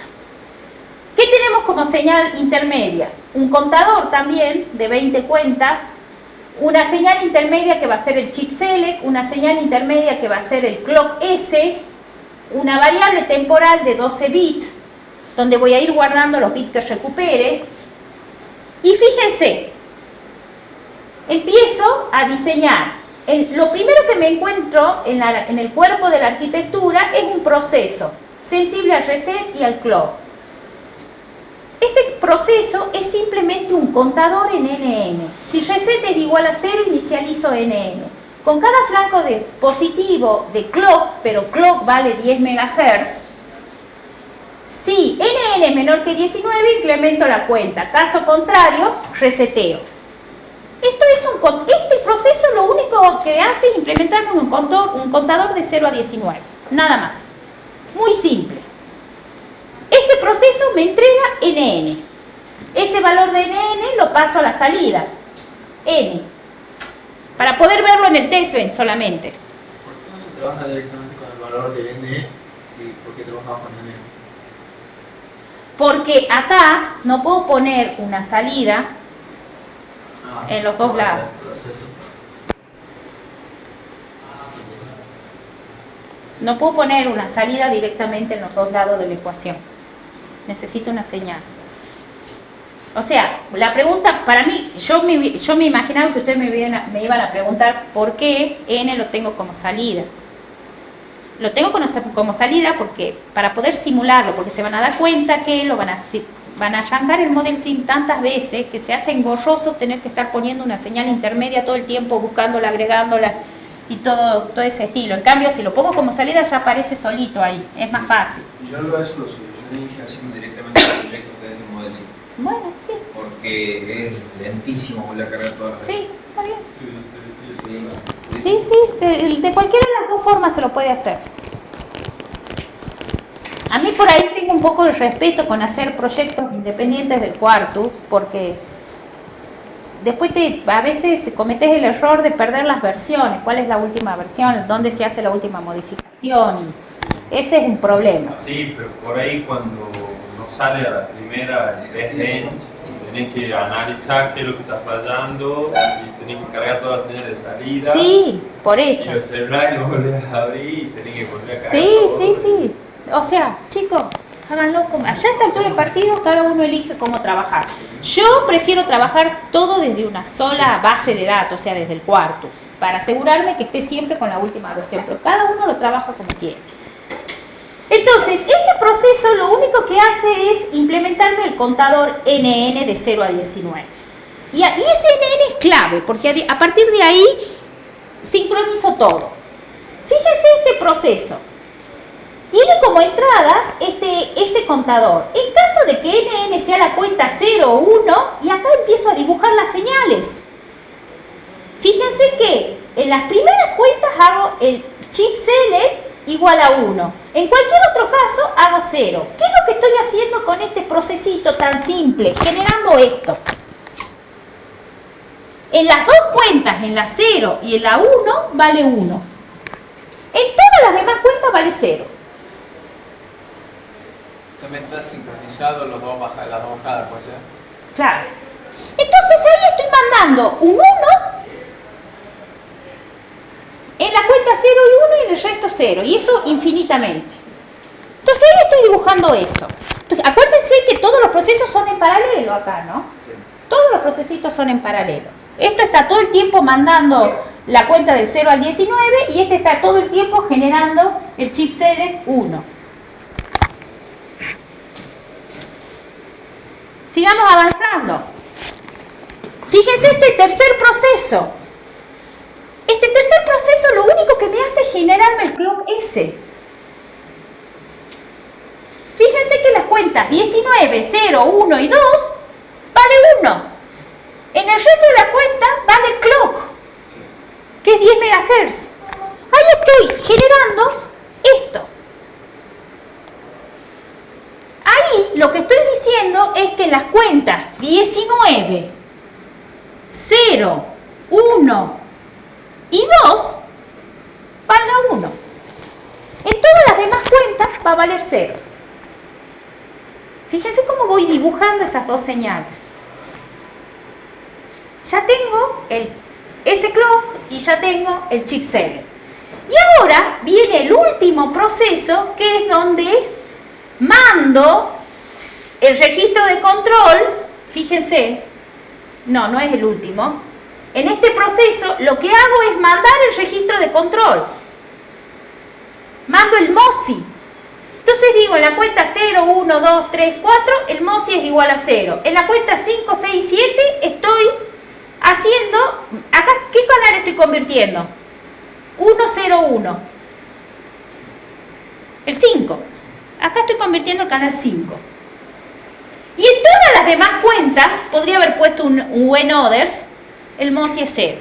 ¿Qué tenemos como señal intermedia? Un contador también de 20 cuentas, una señal intermedia que va a ser el chip select, una señal intermedia que va a ser el clock S, una variable temporal de 12 bits, donde voy a ir guardando los bits que recupere. Y fíjense, empiezo a diseñar. Lo primero que me encuentro en el cuerpo de la arquitectura es un proceso sensible al reset y al clock. Este proceso es simplemente un contador en NN. Si reset es igual a 0, inicializo NN. con cada flanco de positivo de clock, pero clock vale 10 MHz, si NN es menor que 19, incremento la cuenta. Caso contrario, reseteo. Este proceso lo único que hace es implementar un contador de 0 a 19. Nada más. Muy simple. Este proceso me entrega NN. Ese valor de NN lo paso a la salida. N. Para poder verlo en el testbench solamente. ¿Por qué no se trabaja directamente con el valor de N y por qué trabajamos con N? Porque acá no puedo poner una salida en los dos lados. No puedo poner una salida directamente en los dos lados de la ecuación. Necesito una señal. O sea, la pregunta para mí, yo me imaginaba que ustedes me iban a preguntar por qué N lo tengo como salida. Lo tengo como salida porque para poder simularlo, porque se van a dar cuenta que van a arrancar el Model Sim tantas veces que se hace engorroso tener que estar poniendo una señal intermedia todo el tiempo, buscándola, agregándola y todo ese estilo. En cambio, si lo pongo como salida ya aparece solito ahí, es más fácil. Yo lo solucioné haciendo directamente el proyecto desde el Model Sim. Bueno, sí. Porque es lentísimo volver a cargar todas las veces. Sí, está bien. Sí. Sí, de cualquiera de las dos formas se lo puede hacer. A mí por ahí tengo un poco de respeto con hacer proyectos independientes del Quartus, porque después a veces cometes el error de perder las versiones. ¿Cuál es la última versión? ¿Dónde se hace la última modificación? Y ese es un problema. Sí, pero por ahí cuando no sale a la primera el testbench, tenés que analizar qué es lo que está fallando y tenés que cargar todas las señales de salida. Sí, por eso. Y el celular lo volvés a abrir y tenés que volver a cargar. Sí. O sea, chicos, háganlo como... Allá a esta altura del partido, cada uno elige cómo trabajar. Yo prefiero trabajar todo desde una sola base de datos, o sea, desde el Quartus, para asegurarme que esté siempre con la última versión, pero cada uno lo trabaja como quiere. Entonces, este proceso lo único que hace es implementarme el contador NN de 0 a 19. Y ese NN es clave, porque a partir de ahí sincronizo todo. Fíjense este proceso. Tiene como entradas ese contador. En caso de que NN sea la cuenta 0 o 1, y acá empiezo a dibujar las señales. Fíjense que en las primeras cuentas hago el chip select igual a 1. En cualquier otro caso hago 0. ¿Qué es lo que estoy haciendo con este procesito tan simple? Generando esto. En las dos cuentas, en la 0 y en la 1, vale 1. En todas las demás cuentas vale 0. También está sincronizado las dos bajadas, puede ser. Claro. Entonces ahí estoy mandando un 1 en la cuenta 0 y 1 y en el resto 0. Y eso infinitamente. Entonces ahí estoy dibujando eso. Entonces, acuérdense que todos los procesos son en paralelo acá, ¿no? Sí. Todos los procesitos son en paralelo. Esto está todo el tiempo mandando la cuenta del 0 al 19 y este está todo el tiempo generando el chip select 1. Sigamos avanzando. Fíjense este tercer proceso. Este tercer proceso lo único que me hace es generarme el clock S. Fíjense que las cuentas 19, 0, 1 y 2 vale 1. En el resto de la cuenta vale clock, que es 10 MHz. Ahí estoy generando esto. Ahí lo que estoy diciendo es que las cuentas 19, 0, 1 y 2 valga 1. En todas las demás cuentas va a valer 0. Fíjense cómo voy dibujando esas dos señales. Ya tengo ese clock y ya tengo el chip select. Y ahora viene el último proceso, que es donde mando el registro de control. Fíjense, no es el último. En este proceso lo que hago es mandar el registro de control. Mando el MOSI. Entonces digo, en la cuenta 0, 1, 2, 3, 4, el MOSI es igual a 0. En la cuenta 5, 6, 7 estoy haciendo, acá, ¿qué canal estoy convirtiendo? 101. El 5. Acá estoy convirtiendo el canal 5. Y en todas las demás cuentas podría haber puesto un when others, el MOSI es 0.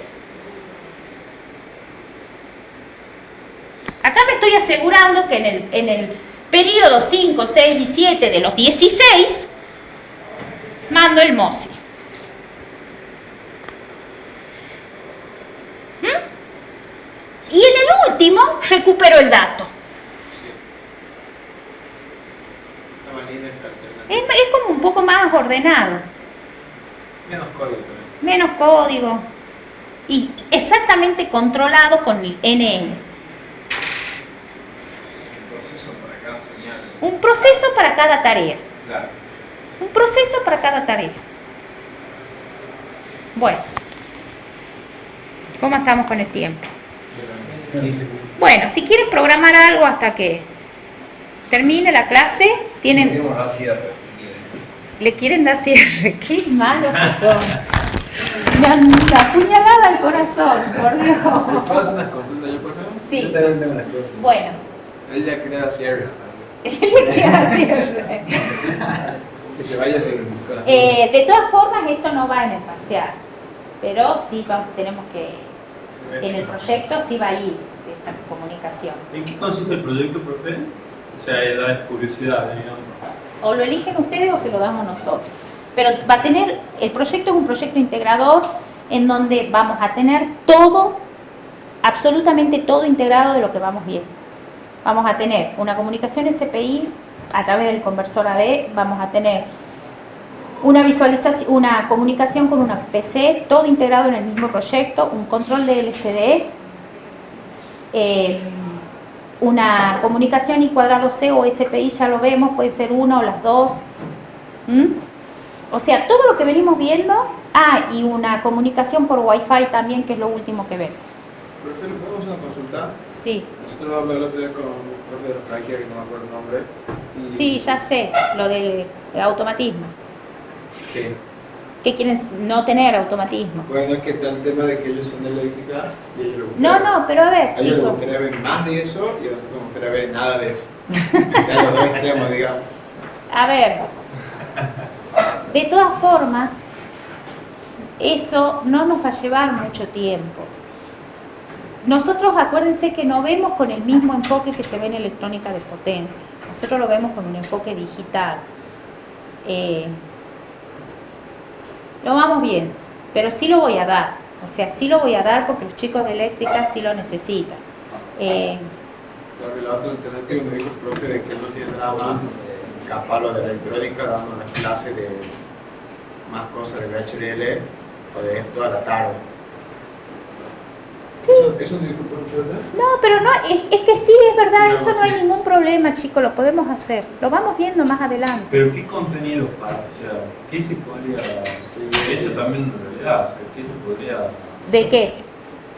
Acá me estoy asegurando que en el periodo 5, 6 y 7 de los 16 mando el MOSI. Y en el último recupero el dato. La más linda es la alternativa. Es como un poco más ordenado. Menos código también. Menos código. Y exactamente controlado con el NN. Un proceso para cada señal. Un proceso para cada tarea. Claro. Un proceso para cada tarea. Bueno. ¿Cómo estamos con el tiempo? 15 segundos. Bueno, si quieren programar algo hasta que termine la clase, tienen, Podríamos dar cierre, si quieren. le quieren dar cierre. Qué malos que son. Me han apuñalado al corazón, por Dios. ¿Puedo hacer unas consultas yo, por favor? Sí, Yo también tengo las cosas. bueno. Ella crea cierre. Le queda cierre. Que se vaya sin con las De todas formas, esto no va en el parcial, pero sí tenemos que, en el proyecto sí va a ir esta comunicación. ¿En qué consiste el proyecto, profe? O sea, da curiosidad, digamos. O lo eligen ustedes o se lo damos nosotros. Pero va a tener, el proyecto es un proyecto integrador en donde vamos a tener todo, absolutamente todo integrado de lo que vamos viendo. Vamos a tener una comunicación SPI a través del conversor AD, vamos a tener una visualización, una comunicación con una PC, todo integrado en el mismo proyecto, un control de LCD, una comunicación I²C o SPI, ya lo vemos, puede ser una o las dos. O sea, todo lo que venimos viendo. Y una comunicación por Wi-Fi también, que es lo último que vemos. Profe, ¿le podemos hacer una consulta? Sí, Nosotros hablamos el otro día con un profe de práctica que no me acuerdo el nombre. Y... sí, ya sé, lo del automatismo. Sí. ¿Qué quieren no tener automatismo? Bueno, es que está el tema de que ellos son de eléctrica y a ellos les No, gustaría- no, pero a ver, A ellos les chicos. gustaría ver más de eso y a nosotros nos gustaría ver nada de eso. Ya los dos extremos, digamos. A ver, de todas formas, eso no nos va a llevar mucho tiempo. Nosotros, acuérdense que no vemos con el mismo enfoque que se ve en electrónica de potencia. Nosotros lo vemos con un enfoque digital. Lo vamos viendo, pero sí lo voy a dar. O sea, sí lo voy a dar porque los chicos de eléctrica sí lo necesitan. Claro que la otra alternativa me dijo el profe de que no tiene drama, capaz lo de electrónica dando unas clases de más cosas de VHDL o de esto a la tarde. Sí. ¿Eso me dijo el profe? No, pero no, es que sí, es verdad, No, eso no hay sí. ningún problema, chicos, lo podemos hacer. Lo vamos viendo más adelante. Pero ¿qué contenido para? O sea, ¿qué se podría...? Eso también en realidad, o sea, ¿qué se podría...? ¿De qué?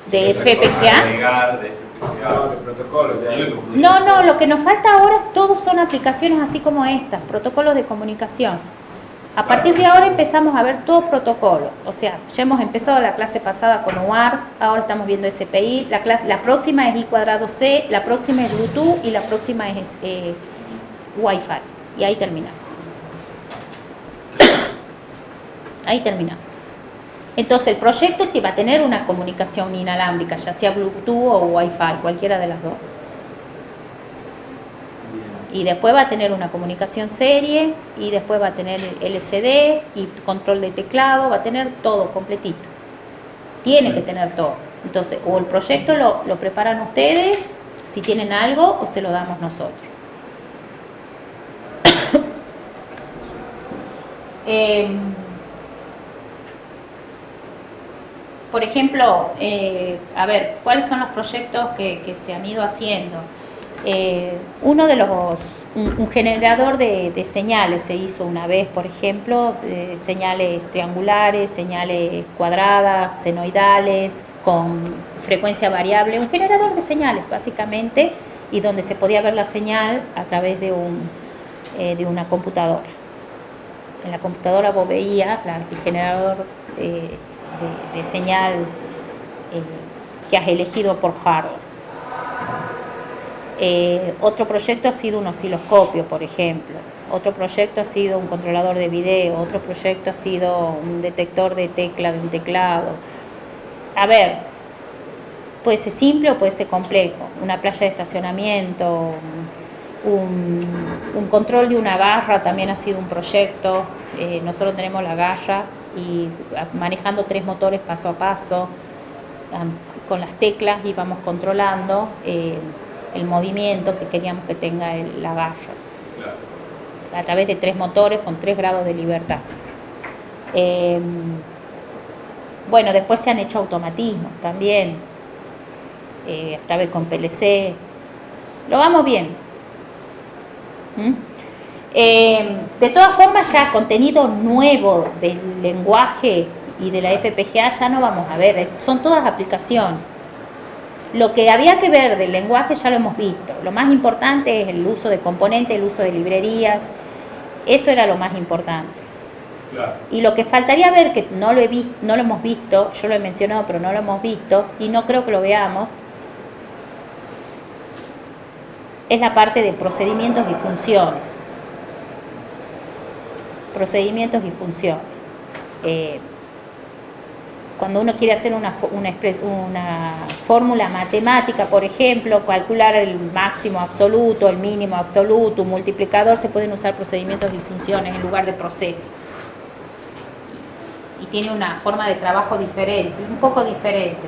¿De FPGA? Agregar, de No, de FPGA. protocolo. Ya. Es lo que podría No, ser. no, lo que nos falta ahora todos son aplicaciones así como estas, protocolos de comunicación. A partir de ahora empezamos a ver todo protocolo. O sea, ya hemos empezado la clase pasada con UART, ahora estamos viendo SPI, la próxima es I²C, la próxima es Bluetooth y la próxima es Wi-Fi. Y ahí terminamos. Ahí terminamos. Entonces el proyecto te va a tener una comunicación inalámbrica, ya sea Bluetooth o Wi-Fi, cualquiera de las dos. Y después va a tener una comunicación serie, y después va a tener LCD y control de teclado, va a tener todo completito. Tiene que tener todo. Entonces, o el proyecto lo preparan ustedes, si tienen algo, o se lo damos nosotros. Por ejemplo, a ver, ¿cuáles son los proyectos que se han ido haciendo? Uno de un generador de señales se hizo una vez, por ejemplo, de señales triangulares, señales cuadradas, senoidales, con frecuencia variable, un generador de señales básicamente, y donde se podía ver la señal a través de una computadora. En la computadora vos veías el generador de señal que has elegido por hardware. Otro proyecto ha sido un osciloscopio, por ejemplo. Otro proyecto ha sido un controlador de video. Otro proyecto ha sido un detector de tecla de un teclado. A ver, puede ser simple o puede ser complejo. Una playa de estacionamiento, un control de una garra también ha sido un proyecto. Nosotros tenemos la garra y manejando 3 motores paso a paso, con las teclas íbamos controlando el movimiento que queríamos que tenga la garra. Claro. A través de 3 motores con 3 grados de libertad. Bueno, después se han hecho automatismos también, a través con PLC. Lo vamos viendo. De todas formas, ya contenido nuevo del lenguaje y de la FPGA ya no vamos a ver, son todas aplicaciones. Lo que había que ver del lenguaje ya lo hemos visto. Lo más importante es el uso de componentes, el uso de librerías. Eso era lo más importante. Claro. Y lo que faltaría ver, que no lo hemos visto, yo lo he mencionado pero no lo hemos visto y no creo que lo veamos, es la parte de procedimientos y funciones. Procedimientos y funciones. Cuando uno quiere hacer una fórmula matemática, por ejemplo, calcular el máximo absoluto, el mínimo absoluto, un multiplicador, se pueden usar procedimientos y funciones en lugar de procesos. Y tiene una forma de trabajo diferente, un poco diferente.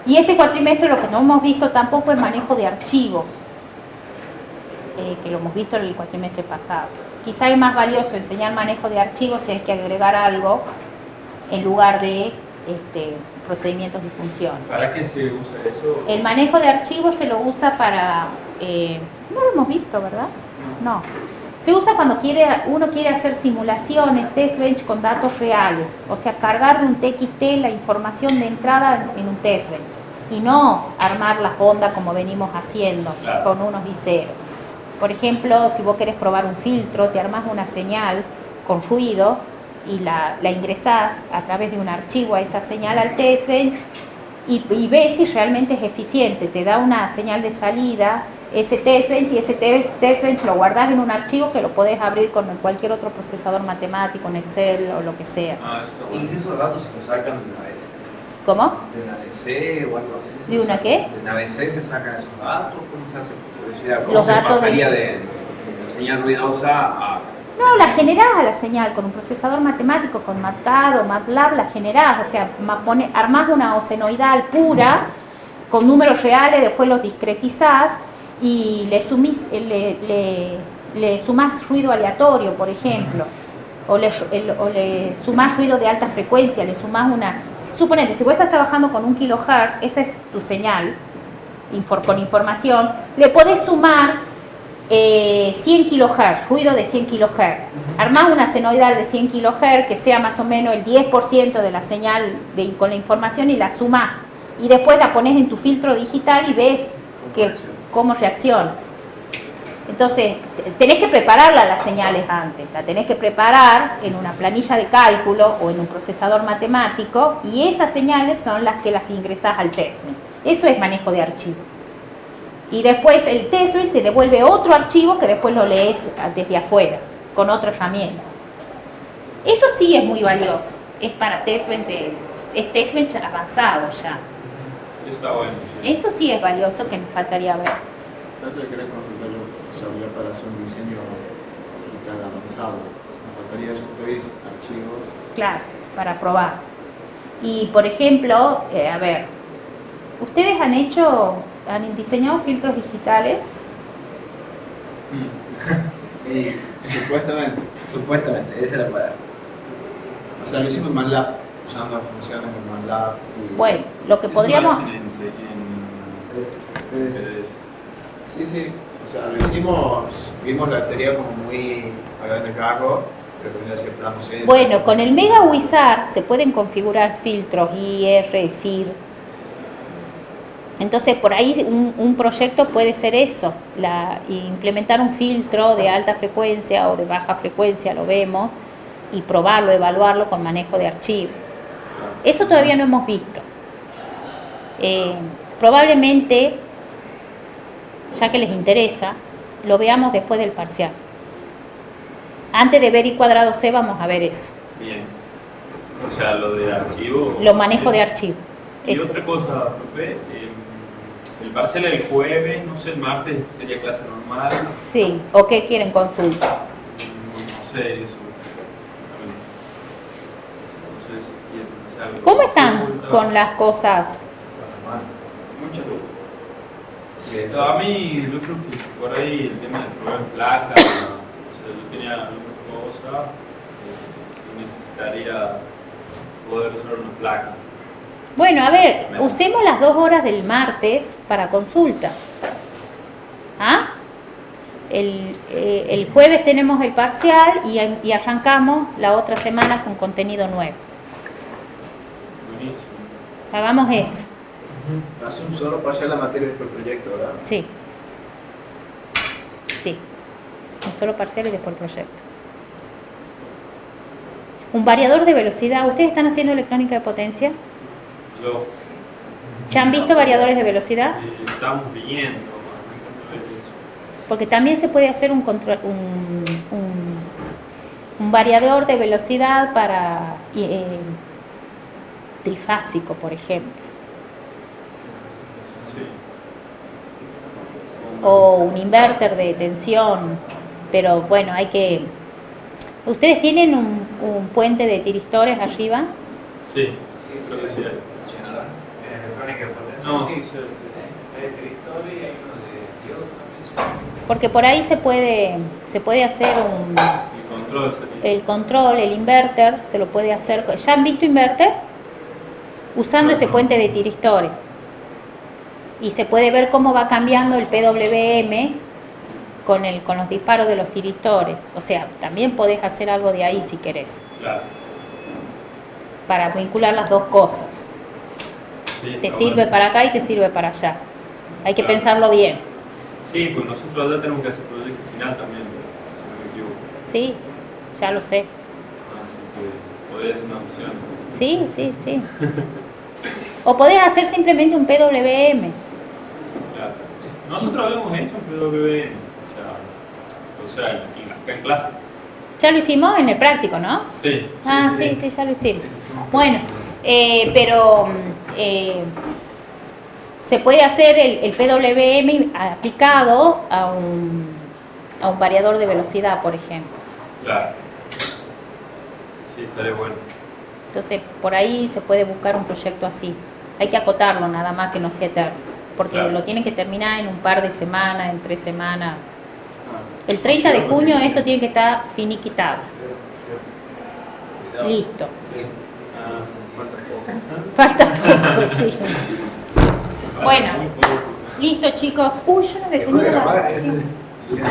Y este cuatrimestre lo que no hemos visto tampoco es manejo de archivos, que lo hemos visto en el cuatrimestre pasado. Quizá es más valioso enseñar manejo de archivos si hay que agregar algo en lugar de procedimientos y funciones. ¿Para qué se usa eso? El manejo de archivos se lo usa para... no lo hemos visto, ¿verdad? No. Se usa cuando uno quiere hacer simulaciones, test bench con datos reales. O sea, cargar de un TXT la información de entrada en un test bench. Y no armar las ondas como venimos haciendo, claro, con unos y ceros. Por ejemplo, si vos querés probar un filtro, te armás una señal con ruido y la ingresás a través de un archivo a esa señal al test bench y ves si realmente es eficiente. Te da una señal de salida, ese test bench, y ese test bench lo guardás en un archivo que lo podés abrir con cualquier otro procesador matemático, en Excel o lo que sea. Ah, eso está bueno. ¿Y esos datos se los sacan de una DC? ¿Cómo? ¿De una DC o algo así? ¿De una qué? ¿De una DC se sacan esos datos? ¿Cómo se hace? ¿Cómo Los se datos pasaría de la señal ruidosa a...? No, la generás a la señal con un procesador matemático, con MATCAD o MATLAB, la generás, o sea, armás una osenoidal pura con números reales, después los discretizás y le sumás ruido aleatorio, por ejemplo, o le sumás ruido de alta frecuencia, le sumás suponete, si vos estás trabajando con 1 kHz, esa es tu señal, con información, le podés sumar 100 kHz, ruido de 100 kHz. Armás una senoidal de 100 kHz que sea más o menos el 10% de la señal con la información y la sumás. Y después la pones en tu filtro digital y ves cómo reacciona. Entonces, tenés que prepararla las señales antes. La tenés que preparar en una planilla de cálculo o en un procesador matemático y esas señales son las que las ingresás al testnet. Eso es manejo de archivo. Y después el testnet te devuelve otro archivo que después lo lees desde afuera, con otra herramienta. Eso sí es muy valioso. Es para testnet avanzado ya. Está bueno. Sí. Eso sí es valioso, que me faltaría ver. Eso le querés consultar yo, o sea, ya para hacer un diseño digital avanzado. Me faltaría eso que dice, archivos. Claro, para probar. Y por ejemplo, a ver, ¿ustedes han diseñado filtros digitales? Supuestamente. Supuestamente, esa es la palabra. O sea, lo hicimos en MATLAB, usando funciones de MATLAB. Bueno, lo que podríamos... Sí. O sea, lo hicimos, vimos la teoría como muy a grande cargo, pero también hacia plano serio. Bueno, con el Mega Wizard se pueden configurar filtros IR, FIR. Entonces, por ahí un proyecto puede ser eso, implementar un filtro de alta frecuencia o de baja frecuencia, lo vemos, y probarlo, evaluarlo con manejo de archivo. Eso todavía no hemos visto. Probablemente ya que les interesa, lo veamos después del parcial. Antes de ver I cuadrado C vamos a ver eso. Bien. O sea, lo de archivo. Lo manejo de archivo. Y Eso. otra cosa, profe, el parcial el jueves, no sé, el martes sería clase normal. Sí, ¿o qué quieren consulta? No sé eso. No sé si quieren hacer algo. ¿Cómo están Consulta. con las cosas? Muchas dudas. A mí, yo creo que por ahí el tema del problema de placa, o sea, yo tenía alguna cosa, si necesitaría poder usar una placa. Bueno, a ver, usemos las 2 horas del martes para consulta. ¿Ah? El jueves tenemos el parcial y arrancamos la otra semana con contenido nuevo. Buenísimo. Hagamos eso. Hace un solo parcial la materia después el proyecto, ¿verdad? Sí. Sí. Un solo parcial y después el proyecto. Un variador de velocidad. ¿Ustedes están haciendo electrónica de potencia? Yo, ¿Ya han visto variadores de velocidad? estamos viendo, me encanta ver eso. Porque también se puede hacer un variador de velocidad para trifásico, por ejemplo. Sí. O un inverter de tensión. Pero bueno, hay que... ¿Ustedes tienen un puente de tiristores arriba? Sí, creo que sí hay. ¿Funcionará? En electrónica de potencia. No, sí, sí. sí. Hay de Tristol y hay uno de diodo también. Porque por ahí se puede hacer El control sería. el control, el inverter, se lo puede hacer. ¿Ya han visto inverter? Usando ese puente de tiristores. Y se puede ver cómo va cambiando el PWM con los disparos de los tiristores. O sea, también podés hacer algo de ahí si querés, Claro. para vincular las dos cosas. Sí, Te está sirve bueno. para acá y te sirve para allá. Hay que Claro. pensarlo bien. Sí, pues nosotros allá tenemos que hacer proyecto final también, si no me equivoco. Sí, ya lo sé. Así que podría ser una opción. Sí, sí, sí. O podés hacer simplemente un PWM. Claro. Nosotros habíamos hecho un PWM, o sea, acá en clase. Ya lo hicimos en el práctico, ¿no? Sí. Ah, sí, sí, ya lo hicimos. Sí, sí, sí. Bueno, pero se puede hacer el PWM aplicado a un variador de velocidad, por ejemplo. Claro. Sí, estaría bueno. Entonces, por ahí se puede buscar un proyecto así. Hay que acotarlo, nada más que no sea eterno, porque Claro. lo tienen que terminar en un par de semanas, en 3 semanas. Ah, El 30 de junio esto tiene que estar finiquitado. Listo. Ah, falta poco. Falta poco, sí. Bueno. Muy poco. Listo, chicos. Uy, yo no me ¿Puede tenía la grabar grabación. ese?